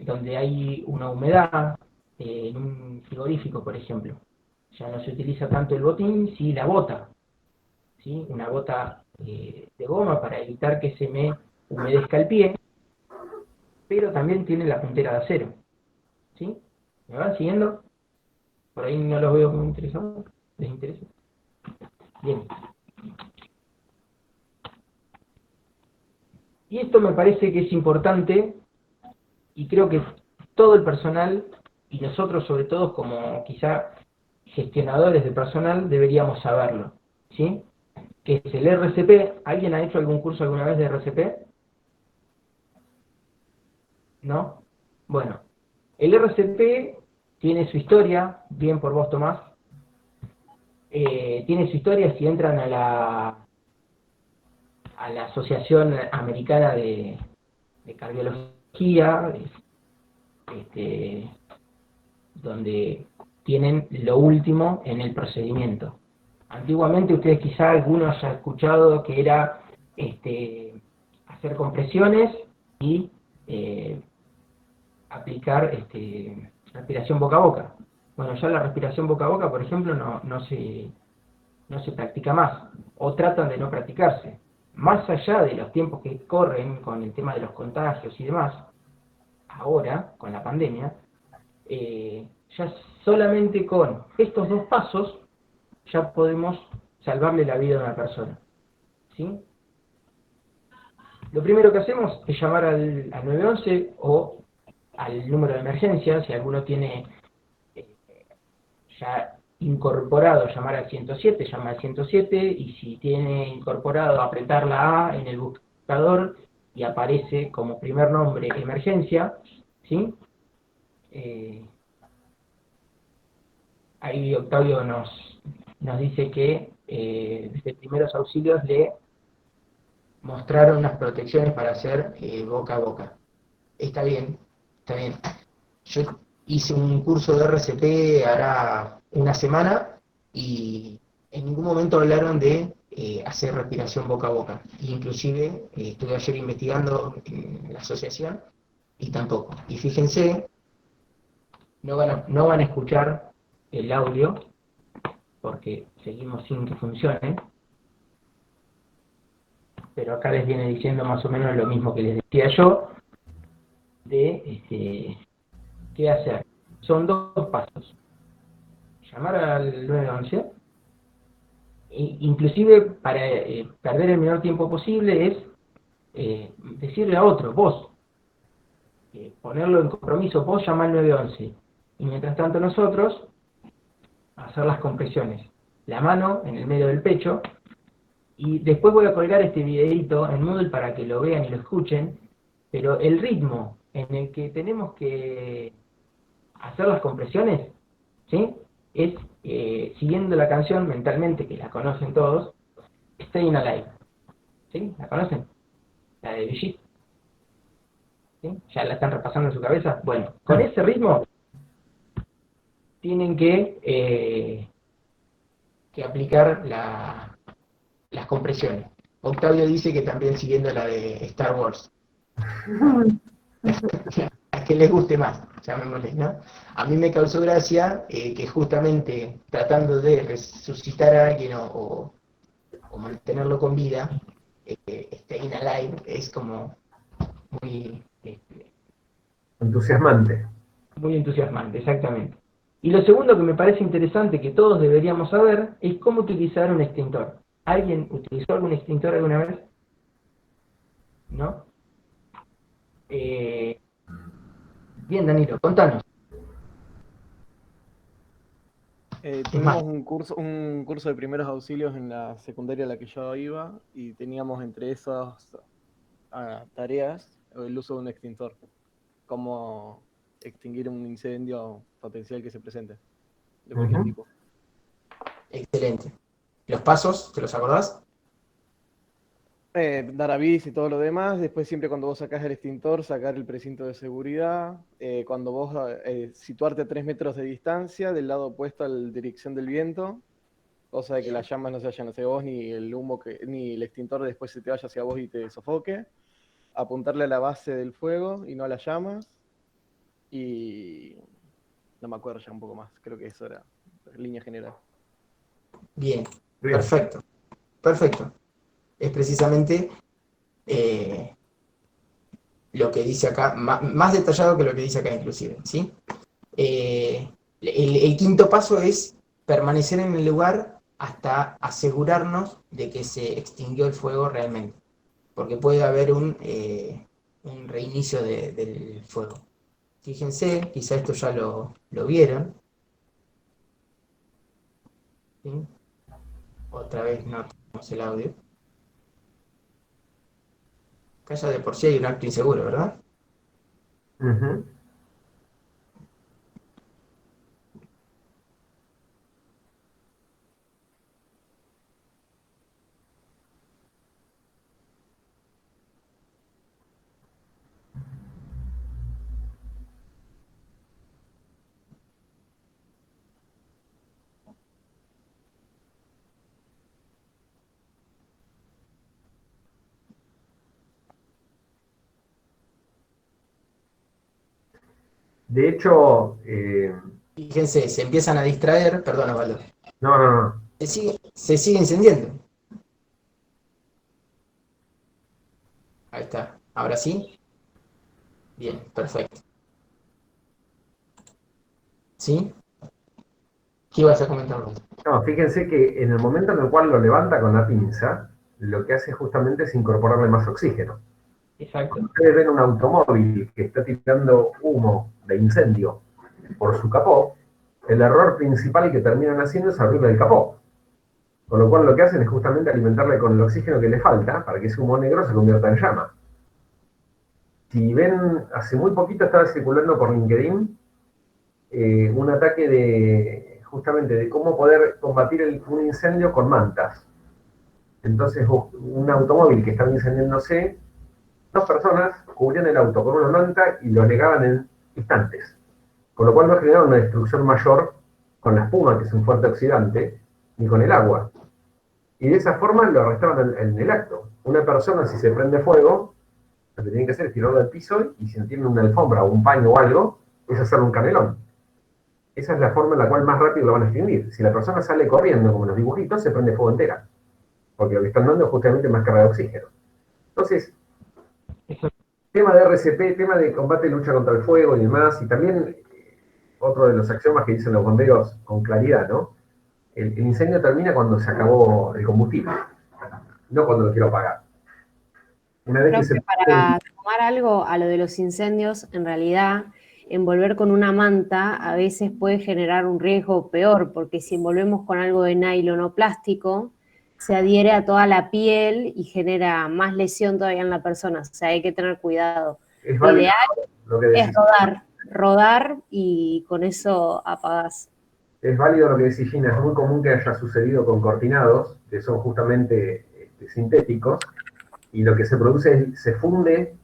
donde hay una humedad, en un frigorífico, por ejemplo, ya no se utiliza tanto el botín, sí la bota, ¿sí? Una bota de goma para evitar que se me humedezca el pie, pero también tiene la puntera de acero, ¿sí? ¿Me van siguiendo? Por ahí no los veo muy interesados. ¿Les interesa? Bien. Y esto me parece que es importante, y creo que todo el personal, y nosotros sobre todo como quizá gestionadores de personal, deberíamos saberlo, ¿sí? Que es el RCP. ¿Alguien ha hecho algún curso alguna vez de RCP? ¿No? Bueno, el RCP tiene su historia, bien por vos, Tomás. Tiene su historia si entran a la Asociación Americana de Cardiología, donde tienen lo último en el procedimiento. Antiguamente ustedes quizá algunos hayan escuchado que era hacer compresiones y aplicar respiración boca a boca. Bueno, ya la respiración boca a boca, por ejemplo, no se practica más, o tratan de no practicarse. Más allá de los tiempos que corren con el tema de los contagios y demás, ahora, con la pandemia, ya solamente con estos 2 pasos ya podemos salvarle la vida a una persona, ¿sí? Lo primero que hacemos es llamar al 911 o al número de emergencia. Si alguno tiene ya incorporado llamar al 107, llama al 107, y si tiene incorporado apretar la A en el buscador y aparece como primer nombre emergencia, ¿sí? Ahí Octavio nos dice que desde primeros auxilios le mostraron unas protecciones para hacer boca a boca. Está bien, está bien. Yo hice un curso de RCP hará una semana y en ningún momento hablaron de hacer respiración boca a boca. Inclusive estuve ayer investigando en la asociación y tampoco. Y fíjense, no van a escuchar el audio porque seguimos sin que funcione, pero acá les viene diciendo más o menos lo mismo que les decía yo de qué hacer. Son 2 pasos: llamar al 911, inclusive para perder el menor tiempo posible es decirle a otro, vos, ponerlo en compromiso, vos llama al 911, y mientras tanto nosotros hacer las compresiones, la mano en el medio del pecho, y después voy a colgar este videito en Moodle para que lo vean y lo escuchen, pero el ritmo en el que tenemos que hacer las compresiones, ¿sí? Es siguiendo la canción mentalmente, que la conocen todos, Staying Alive, ¿sí? ¿La conocen? La de Brigitte, ¿sí? ¿Ya la están repasando en su cabeza? Bueno, con ese ritmo tienen que aplicar las compresiones. Octavio dice que también siguiendo la de Star Wars. A que les guste más, llamémosle, ¿no? A mí me causó gracia que justamente tratando de resucitar a alguien o mantenerlo con vida, Staying Alive es como muy entusiasmante. Muy entusiasmante, exactamente. Y lo segundo que me parece interesante que todos deberíamos saber es cómo utilizar un extintor. ¿Alguien utilizó algún extintor alguna vez? ¿No? Bien, Danilo, contanos. Tuvimos un curso de primeros auxilios en la secundaria a la que yo iba y teníamos entre esas tareas el uso de un extintor, cómo extinguir un incendio potencial que se presente, de cualquier tipo. Excelente. ¿Los pasos, te los acordás? Dar aviso y todo lo demás. Después, siempre cuando vos sacás el extintor, sacar el precinto de seguridad. Cuando vos situarte a 3 metros de distancia, del lado opuesto a la dirección del viento, cosa de que las llamas no se vayan hacia vos, ni el humo ni el extintor después se te vaya hacia vos y te sofoque. Apuntarle a la base del fuego y no a las llamas. Y no me acuerdo ya un poco más. Creo que eso era la línea general. Bien, perfecto. Perfecto. Es precisamente lo que dice acá, más detallado que lo que dice acá inclusive, ¿sí? El quinto paso es permanecer en el lugar hasta asegurarnos de que se extinguió el fuego realmente, porque puede haber un reinicio del fuego. Fíjense, quizá esto ya lo vieron. ¿Sí? Otra vez no tenemos el audio. Acá ya de por sí hay un acto inseguro, ¿verdad? Ujú. De hecho, Fíjense, se empiezan a distraer, perdón, Osvaldo, no. se sigue incendiando. Ahí está, ahora sí. Bien, perfecto. ¿Sí? ¿Qué ibas a comentar vos? No, fíjense que en el momento en el cual lo levanta con la pinza, lo que hace justamente es incorporarle más oxígeno. Exacto. Ustedes ven un automóvil que está tirando humo de incendio por su capó, el error principal que terminan haciendo es abrirle el capó. Con lo cual lo que hacen es justamente alimentarle con el oxígeno que le falta para que ese humo negro se convierta en llama. Si ven, hace muy poquito estaba circulando por LinkedIn un ataque justamente de cómo poder combatir un incendio con mantas. Entonces un automóvil que estaba incendiándose, 2 personas cubrían el auto con una manta y lo negaban en instantes. Con lo cual no generaron una destrucción mayor con la espuma, que es un fuerte oxidante, ni con el agua. Y de esa forma lo arrestaban en el acto. Una persona, si se prende fuego, lo que tienen que hacer es tirarlo al piso y si tienen una alfombra o un paño o algo, es hacerle un canelón. Esa es la forma en la cual más rápido lo van a extinguir. Si la persona sale corriendo, como en los dibujitos, se prende fuego entera. Porque lo que están dando es justamente más carga de oxígeno. Entonces, tema de RCP, tema de combate y lucha contra el fuego y demás, y también otro de los axiomas que dicen los bomberos con claridad, ¿no? El incendio termina cuando se acabó el combustible, no cuando lo quiero apagar. Una vez Creo que se... que para tomar algo a lo de los incendios, en realidad, envolver con una manta a veces puede generar un riesgo peor, porque si envolvemos con algo de nylon o plástico, se adhiere a toda la piel y genera más lesión todavía en la persona. O sea, hay que tener cuidado. Es Lo válido ideal lo que decís. es rodar y con eso apagás. Es válido lo que decís, Gina. Es muy común que haya sucedido con cortinados, que son justamente sintéticos, y lo que se produce es, se funde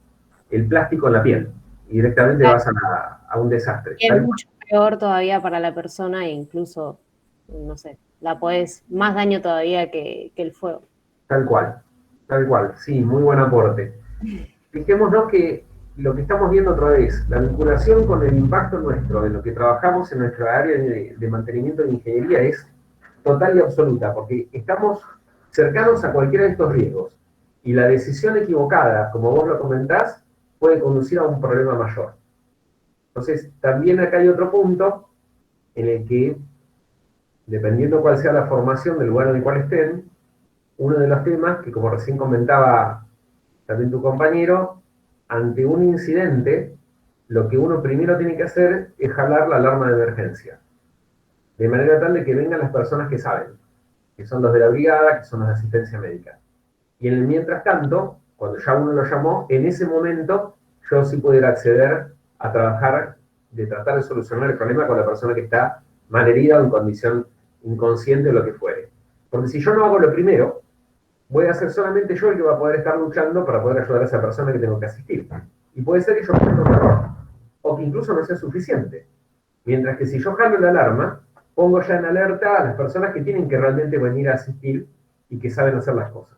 el plástico en la piel, y directamente vas a un desastre. Y es mucho peor todavía para la persona e incluso, no sé, la podés, más daño todavía que el fuego. Tal cual, sí, muy buen aporte. Fijémonos que lo que estamos viendo otra vez, la vinculación con el impacto nuestro, de lo que trabajamos en nuestra área de mantenimiento de ingeniería es total y absoluta, porque estamos cercanos a cualquiera de estos riesgos. Y la decisión equivocada, como vos lo comentás, puede conducir a un problema mayor. Entonces, también acá hay otro punto en el que, dependiendo cuál sea la formación del lugar en el cual estén, uno de los temas que, como recién comentaba también tu compañero, ante un incidente, lo que uno primero tiene que hacer es jalar la alarma de emergencia. De manera tal de que vengan las personas que saben, que son los de la brigada, que son los de asistencia médica. Y en el mientras tanto, cuando ya uno lo llamó, en ese momento yo sí puedo acceder a trabajar, de tratar de solucionar el problema con la persona que está malherida o en condición inconsciente o lo que fuere. Porque si yo no hago lo primero, voy a ser solamente yo el que va a poder estar luchando para poder ayudar a esa persona que tengo que asistir. Y puede ser que yo cometa un error, o que incluso no sea suficiente. Mientras que si yo jalo la alarma, pongo ya en alerta a las personas que tienen que realmente venir a asistir y que saben hacer las cosas.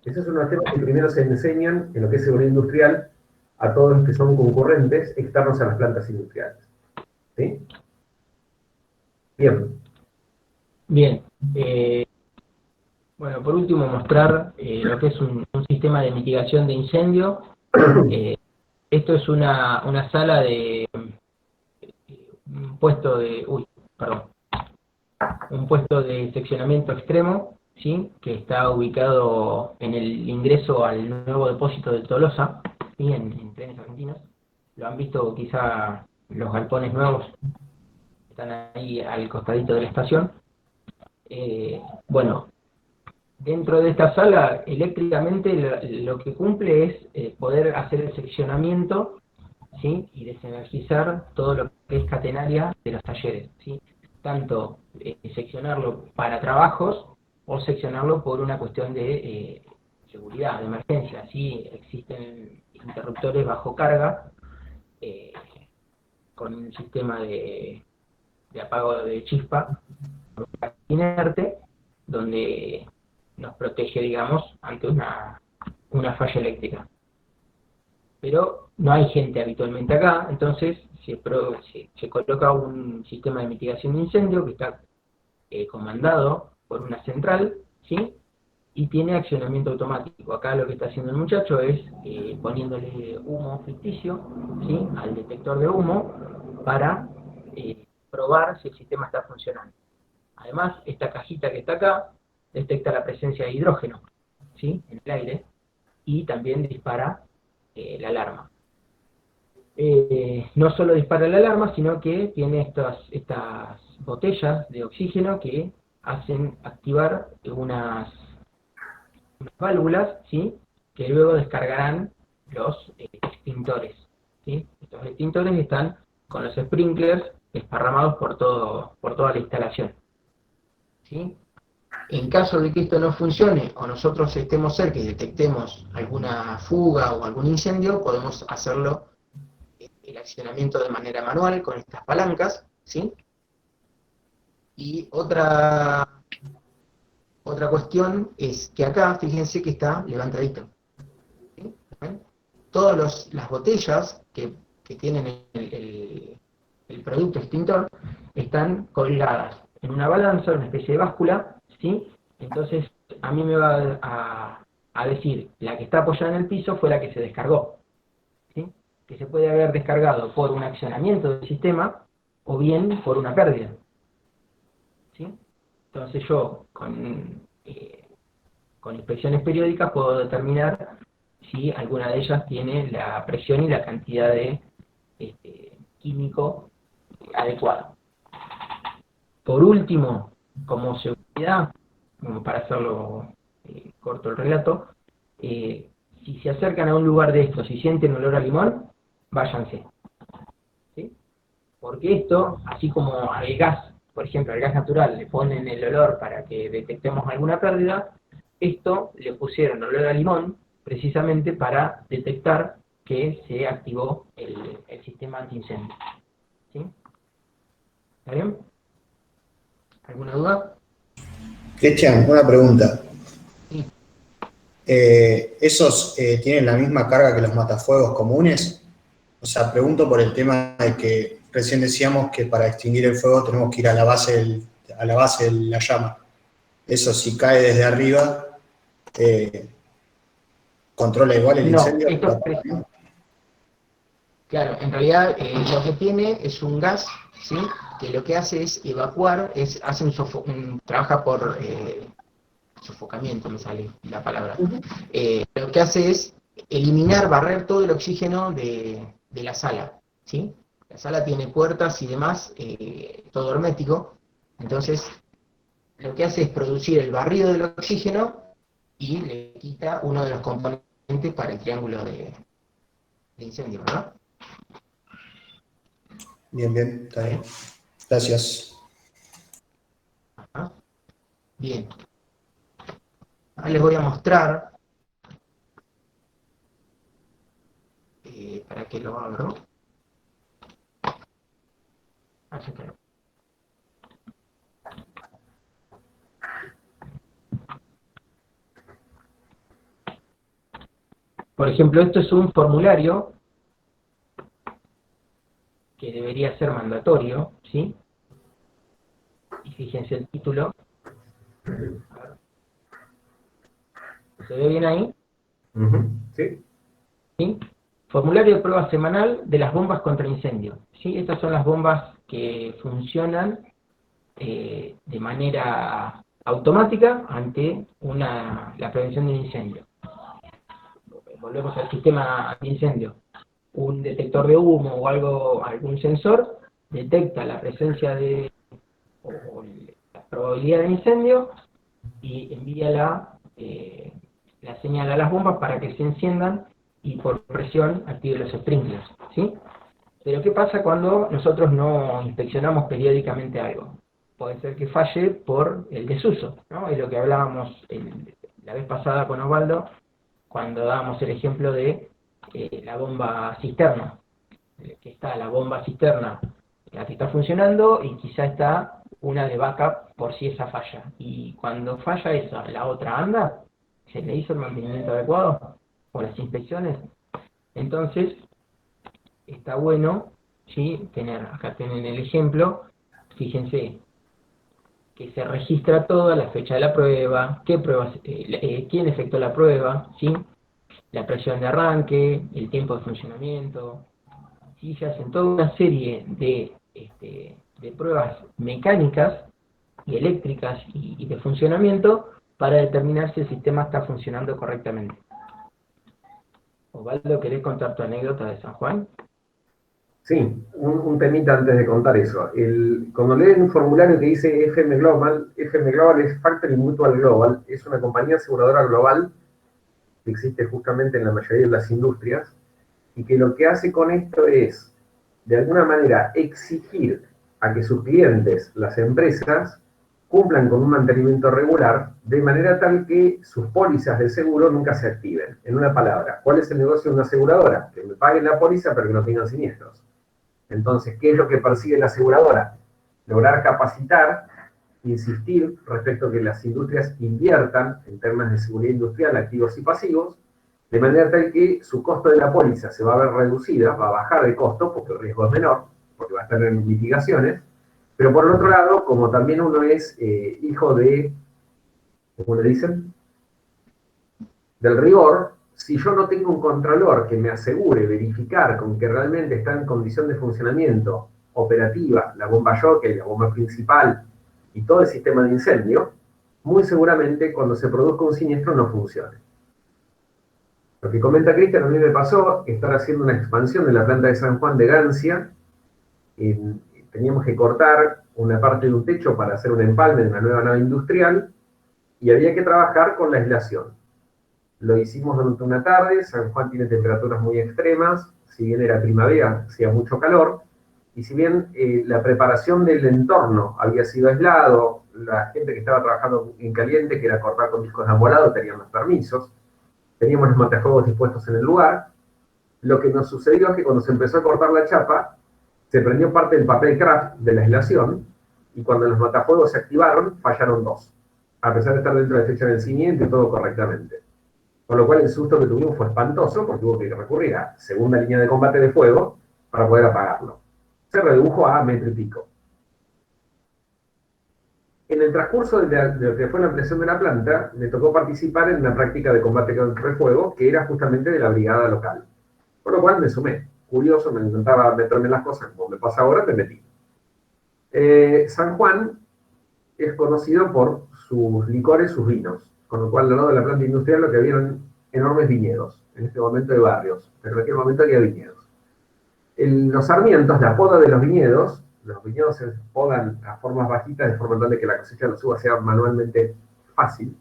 Esos son unos temas que primero se enseñan en lo que es seguridad industrial a todos los que son concurrentes externos a las plantas industriales. ¿Sí? Bien. Bien. Bueno, por último mostrar lo que es un sistema de mitigación de incendio. Esto es una sala de un puesto de seccionamiento extremo. ¿sí? Que está ubicado en el ingreso al nuevo depósito del Tolosa, ¿sí? En Trenes Argentinos. Lo han visto quizá los galpones nuevos, están ahí al costadito de la estación. Bueno, dentro de esta sala, eléctricamente lo que cumple es poder hacer el seccionamiento, ¿sí? Y desenergizar todo lo que es catenaria de los talleres, ¿sí? Tanto seccionarlo para trabajos o seccionarlo por una cuestión de seguridad, de emergencia. ¿Sí? Existen interruptores bajo carga con un sistema de apago de chispa inerte, donde nos protege, digamos, ante una falla eléctrica. Pero no hay gente habitualmente acá, entonces se coloca un sistema de mitigación de incendio que está comandado por una central, ¿sí? Y tiene accionamiento automático. Acá lo que está haciendo el muchacho es poniéndole humo ficticio, ¿sí? Al detector de humo para probar si el sistema está funcionando. Además, esta cajita que está acá detecta la presencia de hidrógeno, ¿sí? En el aire, y también dispara la alarma. No solo dispara la alarma, sino que tiene estas botellas de oxígeno que hacen activar unas válvulas, ¿sí? Que luego descargarán los extintores, ¿sí? Estos extintores están con los sprinklers esparramados por toda la instalación, ¿sí? En caso de que esto no funcione o nosotros estemos cerca y detectemos alguna fuga o algún incendio, podemos hacerlo el accionamiento de manera manual con estas palancas, ¿sí? Y otra cuestión es que acá, fíjense que está levantadito, ¿sí? Todas las botellas que tienen el producto extintor están colgadas en una balanza, una especie de báscula, ¿sí? Entonces a mí me va a decir, la que está apoyada en el piso fue la que se descargó, ¿sí? Que se puede haber descargado por un accionamiento del sistema o bien por una pérdida, ¿sí? Entonces yo con inspecciones periódicas puedo determinar si alguna de ellas tiene la presión y la cantidad de químico adecuado. Por último, como seguridad, como para hacerlo corto el relato, si se acercan a un lugar de estos y sienten olor a limón, váyanse, ¿sí? Porque esto, así como al gas, por ejemplo, al gas natural le ponen el olor para que detectemos alguna pérdida, esto le pusieron olor a limón precisamente para detectar que se activó el sistema antiincendio, ¿sí? ¿Está bien? ¿Alguna duda? Cristian, una pregunta. Sí. ¿Esos tienen la misma carga que los matafuegos comunes? O sea, pregunto por el tema de que recién decíamos que para extinguir el fuego tenemos que ir a la base de la llama. Eso, si cae desde arriba, ¿controla igual el incendio? Claro, en realidad lo que tiene es un gas, ¿sí? Que lo que hace es evacuar, trabaja por sofocamiento, me sale la palabra. Lo que hace es eliminar, barrer todo el oxígeno de la sala, ¿sí? La sala tiene puertas y demás, todo hermético, entonces lo que hace es producir el barrido del oxígeno y le quita uno de los componentes para el triángulo de incendio, ¿verdad? Bien, bien, está bien. Gracias. Ajá. Bien. Ahora les voy a mostrar, para que lo abro. Así que por ejemplo, esto es un formulario que debería ser mandatorio, ¿sí? Y fíjense el título. ¿Se ve bien ahí? Sí. ¿Sí? Formulario de prueba semanal de las bombas contra incendio, ¿sí? Estas son las bombas que funcionan de manera automática ante la prevención de un incendio. Volvemos al sistema de incendio. Un detector de humo o algún sensor detecta la presencia o la probabilidad de incendio y envía la señal a las bombas para que se enciendan y por presión active los sprinklers, ¿sí? Pero ¿qué pasa cuando nosotros no inspeccionamos periódicamente algo? Puede ser que falle por el desuso, ¿no? Es lo que hablábamos la vez pasada con Osvaldo, cuando dábamos el ejemplo de la bomba cisterna. Que está la bomba cisterna, la que está funcionando, y quizá está una de backup por si esa falla. Y cuando falla esa, la otra anda, ¿se le hizo el mantenimiento adecuado? ¿O las inspecciones? Entonces, está bueno, ¿sí? Acá tienen el ejemplo, fíjense, que se registra toda la fecha de la prueba, qué pruebas, quién efectuó la prueba, ¿sí? La presión de arranque, el tiempo de funcionamiento, ¿sí? Se hacen toda una serie de pruebas mecánicas y eléctricas y de funcionamiento para determinar si el sistema está funcionando correctamente. Osvaldo, ¿querés contar tu anécdota de San Juan? Sí, un temita antes de contar eso. Cuando leen un formulario que dice FM Global es Factory Mutual Global, es una compañía aseguradora global que existe justamente en la mayoría de las industrias, y que lo que hace con esto es, de alguna manera, exigir a que sus clientes, las empresas, cumplan con un mantenimiento regular, de manera tal que sus pólizas de seguro nunca se activen. En una palabra, ¿cuál es el negocio de una aseguradora? Que me paguen la póliza pero que no tengan siniestros. Entonces, ¿qué es lo que persigue la aseguradora? Lograr capacitar, insistir respecto a que las industrias inviertan en temas de seguridad industrial, activos y pasivos, de manera tal que su costo de la póliza se va a ver reducida, va a bajar de costo porque el riesgo es menor, porque va a estar en mitigaciones, pero por el otro lado, como también uno es hijo de, ¿cómo le dicen? Del rigor, si yo no tengo un controlador que me asegure verificar con que realmente está en condición de funcionamiento operativa la bomba jockey, la bomba principal y todo el sistema de incendio, muy seguramente cuando se produzca un siniestro no funcione. Lo que comenta Cristian, a mí me pasó estar haciendo una expansión de la planta de San Juan de Gancia. Teníamos que cortar una parte de un techo para hacer un empalme de una nueva nave industrial y había que trabajar con la aislación. Lo hicimos durante una tarde. San Juan tiene temperaturas muy extremas, si bien era primavera, hacía mucho calor, y si bien la preparación del entorno había sido aislado, la gente que estaba trabajando en caliente, que era cortar con discos de amolado, tenían los permisos, teníamos los matafuegos dispuestos en el lugar. Lo que nos sucedió es que cuando se empezó a cortar la chapa, se prendió parte del papel craft de la aislación, y cuando los matafuegos se activaron, fallaron dos, a pesar de estar dentro de fecha de vencimiento y todo correctamente. Con lo cual el susto que tuvimos fue espantoso, porque hubo que recurrir a segunda línea de combate de fuego para poder apagarlo. Se redujo a metro y pico. En el transcurso de lo que fue la ampliación de la planta, me tocó participar en una práctica de combate contra el fuego, que era justamente de la brigada local. Por lo cual me sumé. Curioso, me intentaba meterme en las cosas, como me pasa ahora, me metí. San Juan es conocido por sus licores, sus vinos, con lo cual al lado de la planta industrial lo que había eran enormes viñedos, en este momento de barrios, pero en aquel momento había viñedos. Los sarmientos, la poda de los viñedos se podan a formas bajitas de forma tal de que la cosecha de los uvas sea manualmente fácil.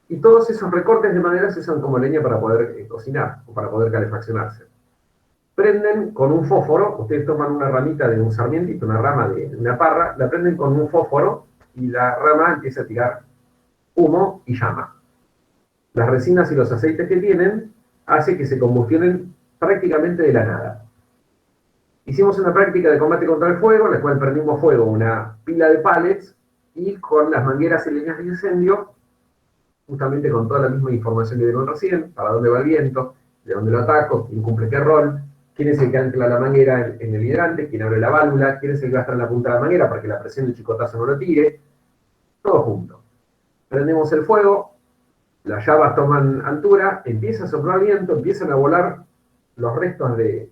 Y todos esos recortes de madera se usan como leña para poder cocinar o para poder calefaccionarse. Prenden con un fósforo, ustedes toman una ramita de un sarmientito, una rama de una parra, la prenden con un fósforo y la rama empieza a tirar humo y llama. Las resinas y los aceites que tienen hacen que se combustionen prácticamente de la nada. Hicimos una práctica de combate contra el fuego, en la cual prendimos fuego una pila de pallets y con las mangueras y leñas de incendio, justamente con toda la misma información que dieron recién, para dónde va el viento, de dónde lo ataco, quién cumple qué rol, quién es el que ancla la manguera en el hidrante, quién abre la válvula, quién es el que va a estar en la punta de la manguera para que la presión del chicotazo no lo tire, todo junto. Prendemos el fuego, las llamas toman altura, empieza a soplar viento, empiezan a volar los restos de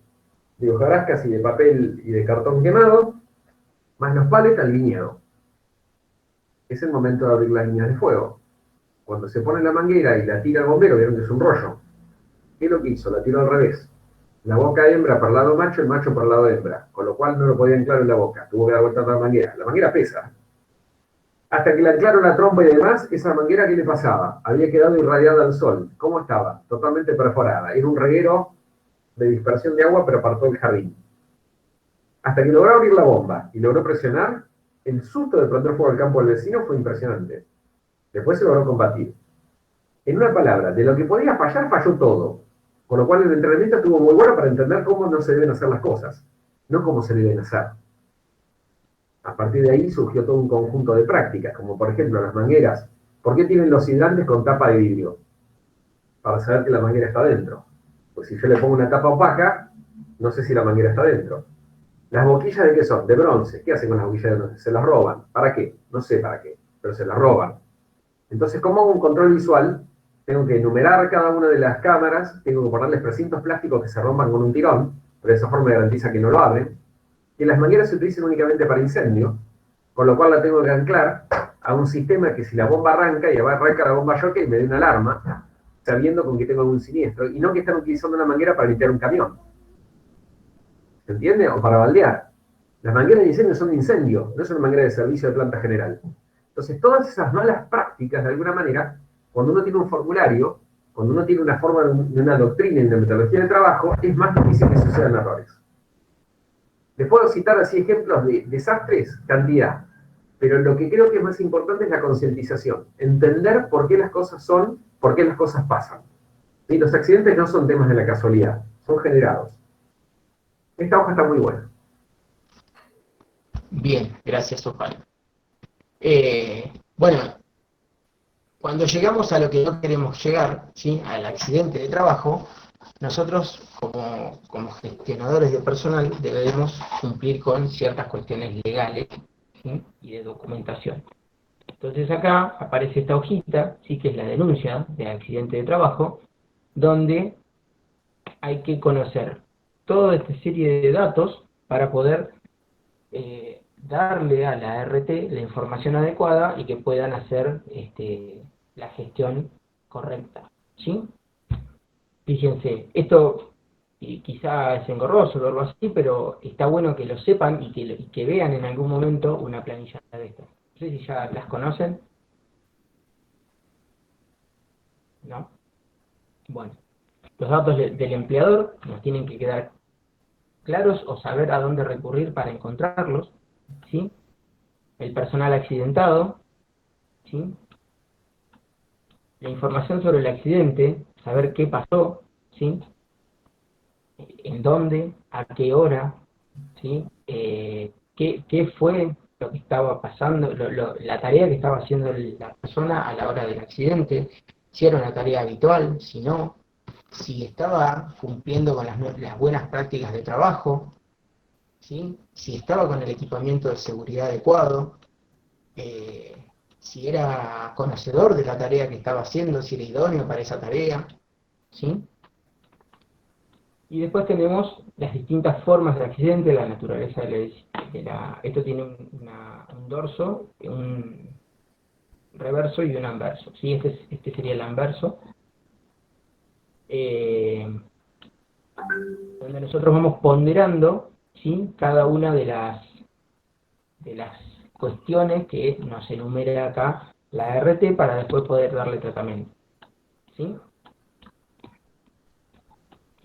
hojarascas y de papel y de cartón quemado, más los pallets al viñedo. es el momento de abrir las líneas de fuego. Cuando se pone la manguera y la tira el bombero, vieron que es un rollo. ¿Qué es lo que hizo? La tiró al revés. La boca hembra para el lado macho, el macho para el lado hembra. Con lo cual no lo podía anclar en la boca. Tuvo que dar vuelta a la manguera. La manguera pesa. Hasta que le anclaron la trompa y demás, esa manguera, ¿qué le pasaba? Había quedado irradiada al sol. ¿Cómo estaba? Totalmente perforada. Era un reguero de dispersión de agua, pero para todo el jardín. Hasta que logró abrir la bomba y logró presionar, el susto de prender fuego al campo del vecino fue impresionante. Después se logró combatir. En una palabra, de lo que podía fallar, falló todo. Con lo cual el entrenamiento estuvo muy bueno para entender cómo no se deben hacer las cosas, no cómo se deben hacer. A partir de ahí surgió todo un conjunto de prácticas, como por ejemplo las mangueras. ¿Por qué tienen los hidrantes con tapa de vidrio? Para saber que la manguera está dentro. Pues si yo le pongo una tapa opaca, no sé si la manguera está dentro. ¿Las boquillas de qué son? De bronce. ¿Qué hacen con las boquillas de bronce? Se las roban. ¿Para qué? No sé para qué, pero se las roban. Entonces, ¿cómo hago un control visual? Tengo que enumerar cada una de las cámaras, tengo que ponerles precintos plásticos que se rompan con un tirón, pero de esa forma garantiza que no lo abren. Que las mangueras se utilizan únicamente para incendio, con lo cual la tengo que anclar a un sistema que si la bomba arranca, y arranca la bomba choque y me dé una alarma, sabiendo con que tengo algún siniestro, y no que están utilizando una manguera para limpiar un camión. ¿Se entiende? O para baldear. Las mangueras de incendio son de incendio, no son una manguera de servicio de planta general. Entonces, todas esas malas prácticas, de alguna manera, cuando uno tiene un formulario, cuando uno tiene una forma de una doctrina y una metodología de trabajo, es más difícil que sucedan errores. Les puedo citar así ejemplos de desastres, cantidad, pero lo que creo que es más importante es la concientización, entender por qué las cosas son, por qué las cosas pasan. Y los accidentes no son temas de la casualidad, son generados. Esta hoja está muy buena. Bien, gracias, Osvaldo. Bueno, cuando llegamos a lo que no queremos llegar, ¿sí?, al accidente de trabajo, nosotros como gestionadores de personal debemos cumplir con ciertas cuestiones legales, ¿sí?, y de documentación. Entonces acá aparece esta hojita, ¿sí?, que es la denuncia de accidente de trabajo, donde hay que conocer toda esta serie de datos para poder darle a la ART la información adecuada y que puedan hacer la gestión correcta, ¿sí? Fíjense, esto quizá es engorroso o algo así, pero está bueno que lo sepan y que vean en algún momento una planilla de estas. No sé si ya las conocen. ¿No? Bueno, los datos del empleador nos tienen que quedar claros o saber a dónde recurrir para encontrarlos, ¿sí? El personal accidentado, ¿sí? La información sobre el accidente, saber qué pasó, ¿sí? En dónde, a qué hora, ¿sí? Qué fue lo que estaba pasando, la tarea que estaba haciendo la persona a la hora del accidente, si era una tarea habitual, si no, si estaba cumpliendo con las buenas prácticas de trabajo, ¿sí? Si estaba con el equipamiento de seguridad adecuado, si era conocedor de la tarea que estaba haciendo, si era idóneo para esa tarea, ¿sí? Y después tenemos las distintas formas de accidente, la naturaleza esto tiene un dorso, un reverso y un anverso, ¿sí? Este sería el anverso, donde nosotros vamos ponderando, ¿sí?, cada una de las cuestiones que nos enumera acá la ART para después poder darle tratamiento, ¿sí?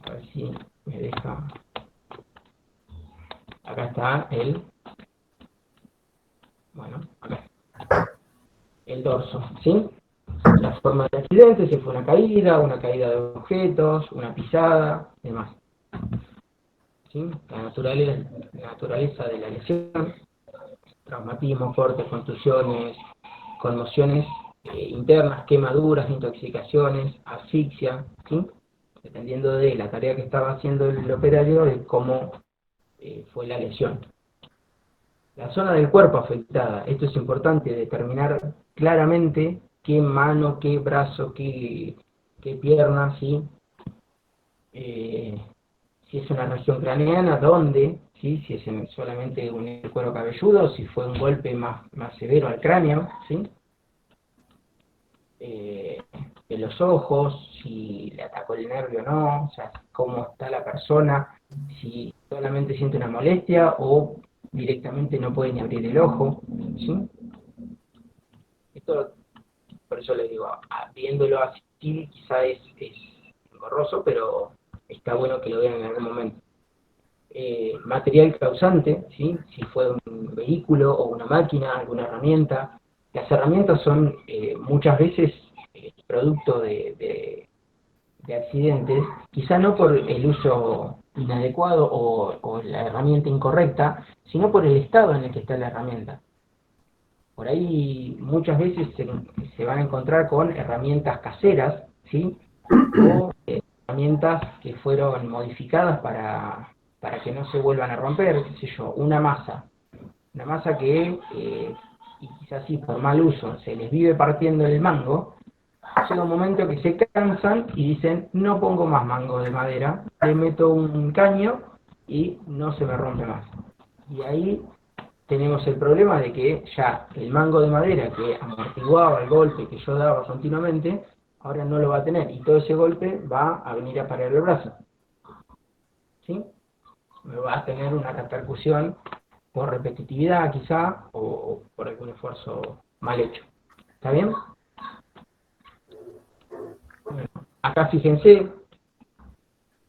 A ver si me deja. Acá está acá el dorso, ¿sí? La forma de accidente, si fue una caída de objetos, una pisada, demás. ¿Sí? La naturaleza de la lesión, traumatismo, cortes, contusiones, conmociones internas, quemaduras, intoxicaciones, asfixia, ¿sí?, dependiendo de la tarea que estaba haciendo el operario, de cómo fue la lesión. La zona del cuerpo afectada, esto es importante, determinar claramente qué mano, qué brazo, qué pierna, ¿sí? Si es una región craneana, dónde, ¿sí? Si es solamente un cuero cabelludo, si fue un golpe más severo al cráneo, ¿sí? De los ojos, si le atacó el nervio o no, o sea, cómo está la persona, si solamente siente una molestia o directamente no puede ni abrir el ojo, ¿sí? Esto, por eso les digo, viéndolo así, quizá es engorroso, pero está bueno que lo vean en algún momento. Material causante, ¿sí? Si fue un vehículo o una máquina, alguna herramienta. Las herramientas son muchas veces producto de accidentes, quizá no por el uso inadecuado o la herramienta incorrecta, sino por el estado en el que está la herramienta. Por ahí muchas veces se van a encontrar con herramientas caseras, ¿sí? O herramientas que fueron modificadas para que no se vuelvan a romper, qué sé yo, una masa que, y quizás sí por mal uso, se les vive partiendo el mango. Llega un momento que se cansan y dicen, no pongo más mango de madera, le meto un caño y no se me rompe más. Y ahí tenemos el problema de que ya el mango de madera que amortiguaba el golpe que yo daba continuamente, ahora no lo va a tener, y todo ese golpe va a venir a parar el brazo. ¿Sí? Me va a tener una repercusión por repetitividad quizá, o por algún esfuerzo mal hecho. ¿Está bien? Bueno, acá fíjense,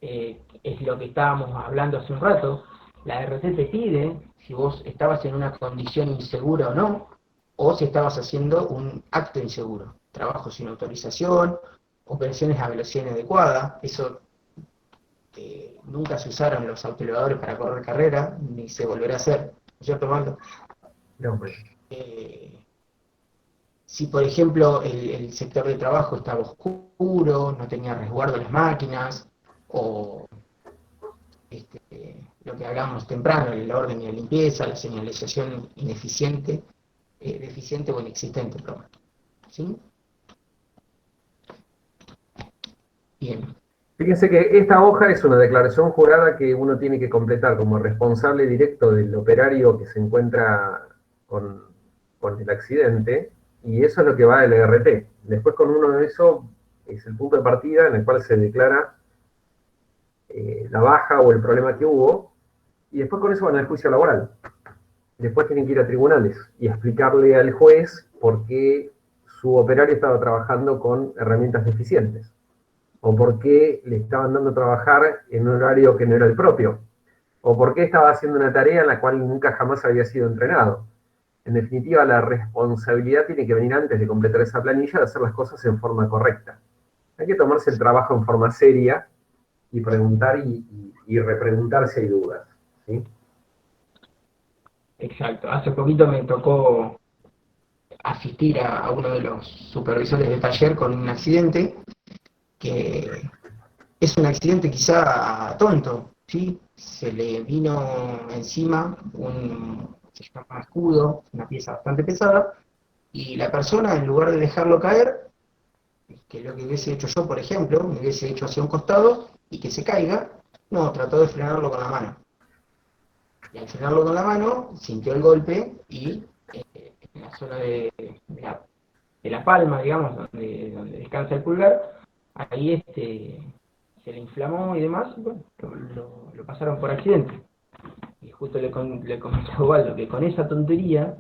es lo que estábamos hablando hace un rato, la RT te pide si vos estabas en una condición insegura o no, o si estabas haciendo un acto inseguro, trabajo sin autorización, operaciones a velocidad inadecuada. Eso nunca se usaron los autoelevadores para correr carrera, ni se volverá a hacer, ¿no es cierto, Osvaldo? No, pues. Si por ejemplo el sector de trabajo estaba oscuro, no tenía resguardo las máquinas, o lo que hablamos temprano, el orden y la limpieza, la señalización ineficiente, deficiente o inexistente, perdón. ¿Sí? Bien. Fíjense que esta hoja es una declaración jurada que uno tiene que completar como responsable directo del operario que se encuentra con el accidente, y eso es lo que va del ERT. Después con uno de eso es el punto de partida en el cual se declara la baja o el problema que hubo, y después con eso van al juicio laboral. Después tienen que ir a tribunales y explicarle al juez por qué su operario estaba trabajando con herramientas deficientes, o por qué le estaban dando a trabajar en un horario que no era el propio, o por qué estaba haciendo una tarea en la cual nunca jamás había sido entrenado. En definitiva, la responsabilidad tiene que venir antes de completar esa planilla, de hacer las cosas en forma correcta. Hay que tomarse el trabajo en forma seria y preguntar y repreguntar si hay dudas, ¿sí? Exacto. Hace poquito me tocó asistir a uno de los supervisores de taller con un accidente, que es un accidente quizá tonto, ¿sí? Se le vino encima se llama escudo, una pieza bastante pesada, y la persona, en lugar de dejarlo caer, que es lo que hubiese hecho yo, por ejemplo, me hubiese hecho hacia un costado y que se caiga, no, trató de frenarlo con la mano. Y al frenarlo con la mano, sintió el golpe y en la zona de la palma, digamos, donde descansa el pulgar, ahí se le inflamó y demás, y bueno, lo pasaron por accidente. Y justo le comenté a Osvaldo que con esa tontería,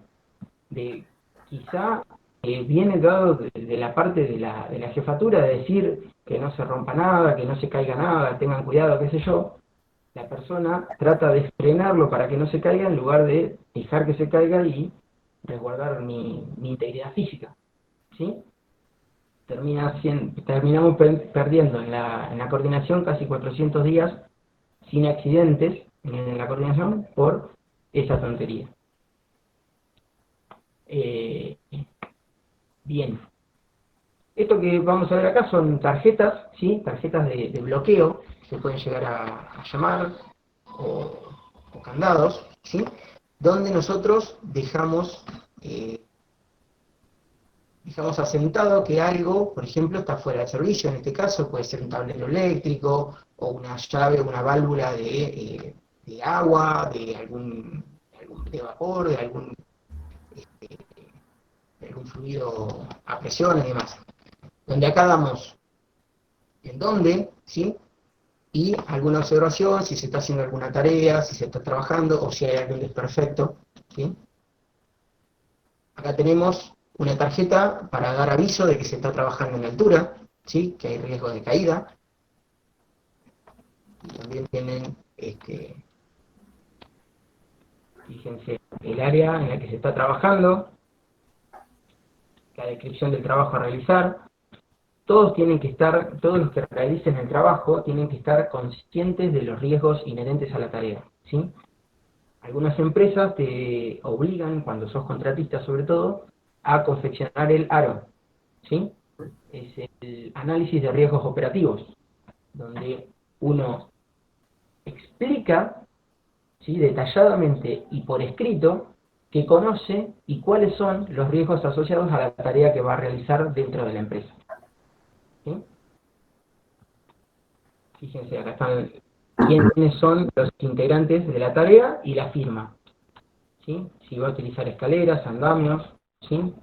quizá viene dado de la parte de la jefatura de decir que no se rompa nada, que no se caiga nada, tengan cuidado, qué sé yo. La persona trata de frenarlo para que no se caiga en lugar de dejar que se caiga y resguardar mi integridad física, ¿sí? Terminamos perdiendo en la coordinación casi 400 días sin accidentes en la coordinación por esa tontería. Bien. Esto que vamos a ver acá son tarjetas, ¿sí? Tarjetas de bloqueo, se pueden llegar a llamar, o candados, ¿sí? Donde nosotros dejamos asentado que algo, por ejemplo, está fuera de servicio. En este caso puede ser un tablero eléctrico, o una llave, una válvula de agua, de vapor, de algún fluido a presión y demás. Donde acá damos en dónde, ¿sí? Y alguna observación, si se está haciendo alguna tarea, si se está trabajando o si hay algún desperfecto, ¿sí? Acá tenemos una tarjeta para dar aviso de que se está trabajando en altura, ¿sí? Que hay riesgo de caída. Y también tienen, fíjense, el área en la que se está trabajando, la descripción del trabajo a realizar. Todos los que realicen el trabajo tienen que estar conscientes de los riesgos inherentes a la tarea, ¿sí? Algunas empresas te obligan, cuando sos contratista sobre todo, a confeccionar el ARO, ¿sí? Es el análisis de riesgos operativos, donde uno explica, ¿sí?, detalladamente y por escrito que conoce y cuáles son los riesgos asociados a la tarea que va a realizar dentro de la empresa. ¿Sí? Fíjense, acá están quiénes son los integrantes de la tarea y la firma. ¿Sí? Si va a utilizar escaleras, andamios, ¿sí?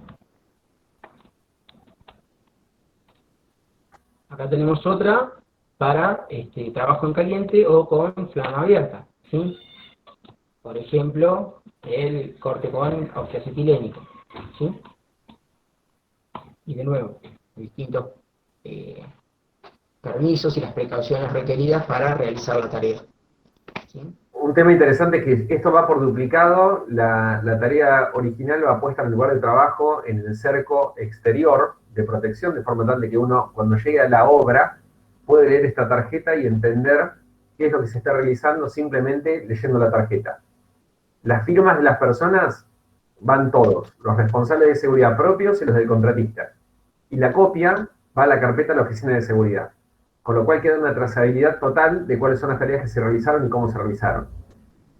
Acá tenemos otra para trabajo en caliente o con flama abierta, ¿sí? Por ejemplo, el corte con oxiacetilénico, ¿sí? Y de nuevo, distintos permisos y las precauciones requeridas para realizar la tarea, ¿sí? Un tema interesante es que esto va por duplicado, la tarea original va puesta en el lugar de trabajo en el cerco exterior de protección, de forma tal de que uno, cuando llegue a la obra, puede leer esta tarjeta y entender qué es lo que se está realizando simplemente leyendo la tarjeta. Las firmas de las personas van todos, los responsables de seguridad propios y los del contratista. Y la copia va a la carpeta de la oficina de seguridad. Con lo cual queda una trazabilidad total de cuáles son las tareas que se realizaron y cómo se realizaron.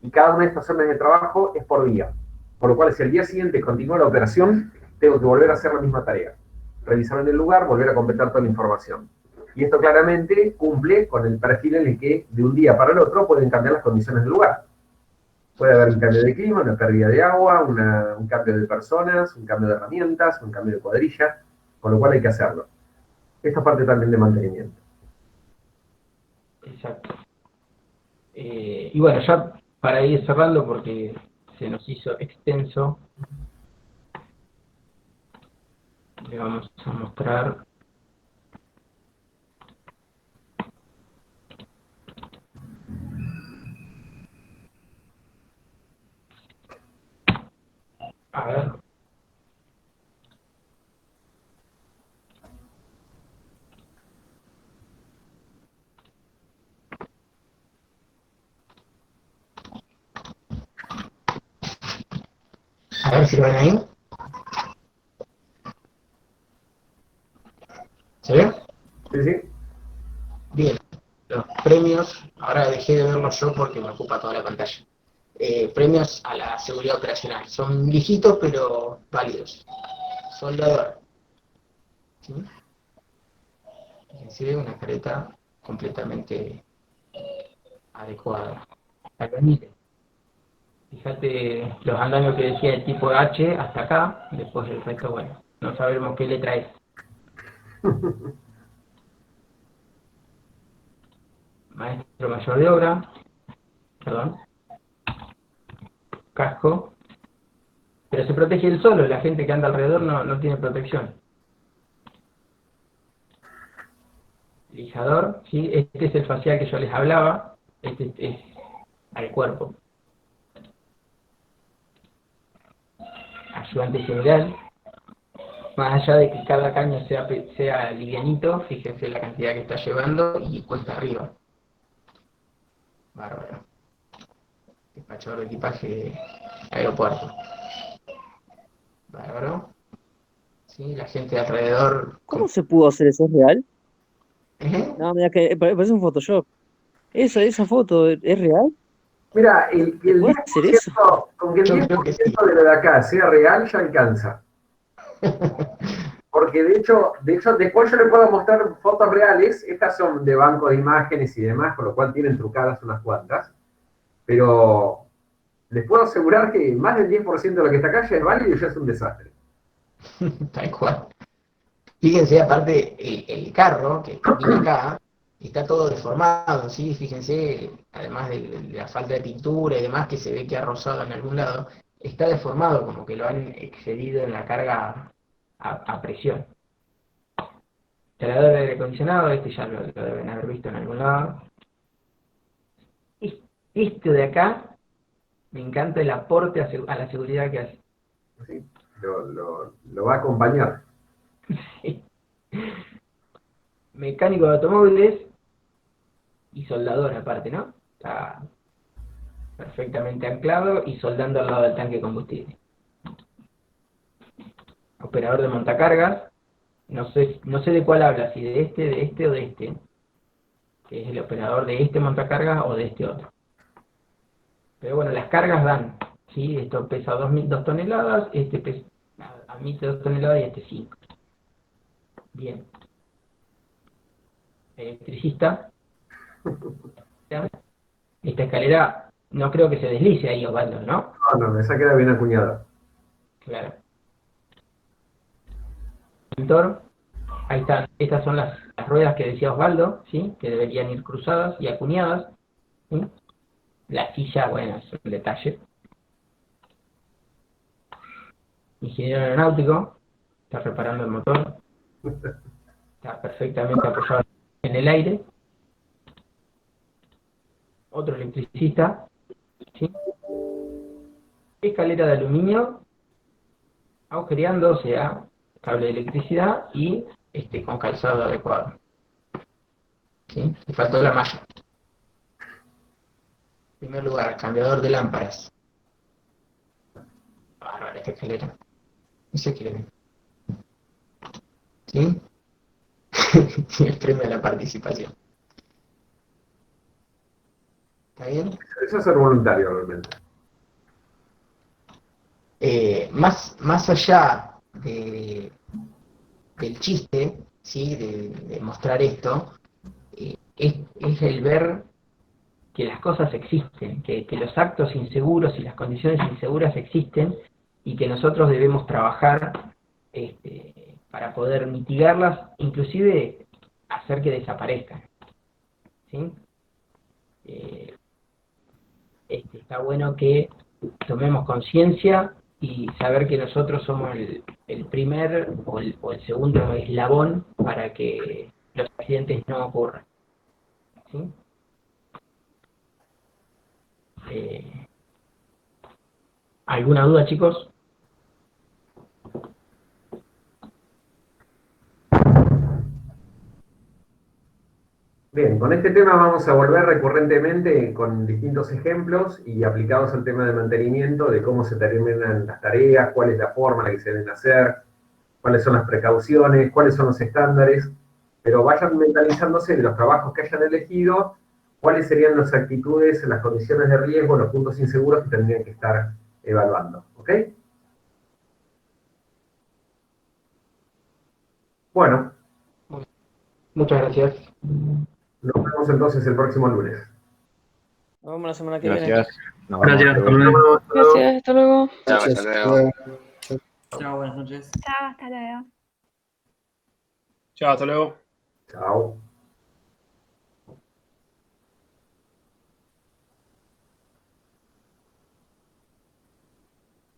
Y cada una de estas órdenes de trabajo es por día. Por lo cual, si al día siguiente continúa la operación, tengo que volver a hacer la misma tarea. Revisar en el lugar, volver a completar toda la información. Y esto claramente cumple con el perfil en el que de un día para el otro pueden cambiar las condiciones del lugar. Puede haber un cambio de clima, una pérdida de agua, un cambio de personas, un cambio de herramientas, un cambio de cuadrilla, con lo cual hay que hacerlo. Esta parte también de mantenimiento. Exacto. Y bueno, ya para ir cerrando, porque se nos hizo extenso, le vamos a mostrar a ver. A ver si lo ven ahí. ¿Se ve? Sí, sí. Bien. Los premios, ahora dejé de verlos yo porque me ocupa toda la pantalla. Premios a la seguridad operacional. Son viejitos pero válidos. Soldador. ¿Sí? Fíjense, una careta completamente adecuada. Albañiles. Fíjate los andamios que decía el tipo H hasta acá, después el resto, bueno, no sabemos qué letra es. Maestro mayor de obra, perdón, casco, pero se protege él solo, la gente que anda alrededor no tiene protección. Lijador, ¿sí? Este es el facial que yo les hablaba, este es al cuerpo. Ayudante general, más allá de que cada caño sea livianito, fíjense la cantidad que está llevando y cuesta arriba. Bárbaro. Despachador de equipaje de aeropuerto. Bárbaro. Sí, la gente de alrededor. ¿Cómo se pudo hacer eso? ¿Es real? No, mira que parece un Photoshop. Esa foto, ¿es real? Mira, el ¿Puede hacer eso? 10%, con que el 10% de lo de acá sea real ya alcanza. Porque de hecho, después yo le puedo mostrar fotos reales, estas son de banco de imágenes y demás, con lo cual tienen trucadas unas cuantas. pero les puedo asegurar que más del 10% de lo que está acá ya es válido y ya es un desastre. Tal cual. Fíjense, aparte, el carro que viene acá está todo deformado, ¿sí? Fíjense, además de la falta de pintura y demás, que se ve que ha rozado en algún lado, está deformado, como que lo han excedido en la carga a presión. Instalador de aire acondicionado, este ya lo deben haber visto en algún lado. Este de acá, me encanta el aporte a la seguridad que hace. Sí, lo va a acompañar. Sí. Mecánico de automóviles y soldador aparte, ¿no? Está perfectamente anclado y soldando al lado del tanque de combustible. Operador de montacargas, no sé de cuál habla, si de este o de este, que es el operador de este montacargas o de este otro. Pero bueno, las cargas dan, ¿sí? Esto pesa 2 toneladas, este pesa, admite 2 toneladas y este 5. Bien. Electricista. Esta escalera no creo que se deslice ahí, Osvaldo, ¿no? No, esa queda bien acuñada. Claro. Pintor. Ahí están, estas son las ruedas que decía Osvaldo, ¿sí? Que deberían ir cruzadas y acuñadas, ¿sí? La silla, bueno, es un detalle. Ingeniero aeronáutico, está reparando el motor, está perfectamente apoyado en el aire. Otro electricista, ¿sí? Escalera de aluminio, agujereando, o sea, cable de electricidad y con calzado adecuado. ¿Sí? Le faltó la malla. En primer lugar, cambiador de lámparas. Bárbara esta escalera. No sé qué le ven. ¿Sí? El premio de la participación. ¿Está bien? Eso es ser voluntario realmente. Más allá del chiste, ¿sí? de mostrar esto, es el ver que las cosas existen, que los actos inseguros y las condiciones inseguras existen y que nosotros debemos trabajar para poder mitigarlas, inclusive hacer que desaparezcan. ¿Sí? Está bueno que tomemos conciencia y saber que nosotros somos el primer o el segundo eslabón para que los accidentes no ocurran. ¿Sí? ¿Alguna duda, chicos? Bien, con este tema vamos a volver recurrentemente con distintos ejemplos y aplicados al tema de mantenimiento, de cómo se terminan las tareas, cuál es la forma en la que se deben hacer, cuáles son las precauciones, cuáles son los estándares, pero vayan mentalizándose de los trabajos que hayan elegido, cuáles serían las actitudes, las condiciones de riesgo, los puntos inseguros que tendrían que estar evaluando. ¿Ok? Bueno. Muchas gracias. Nos vemos entonces el próximo lunes. Nos vemos la semana que viene. Gracias. Gracias, hasta luego. Gracias, hasta luego. Chao, hasta luego. Chao, buenas noches. Chao, hasta luego. Chao, hasta luego. Chao.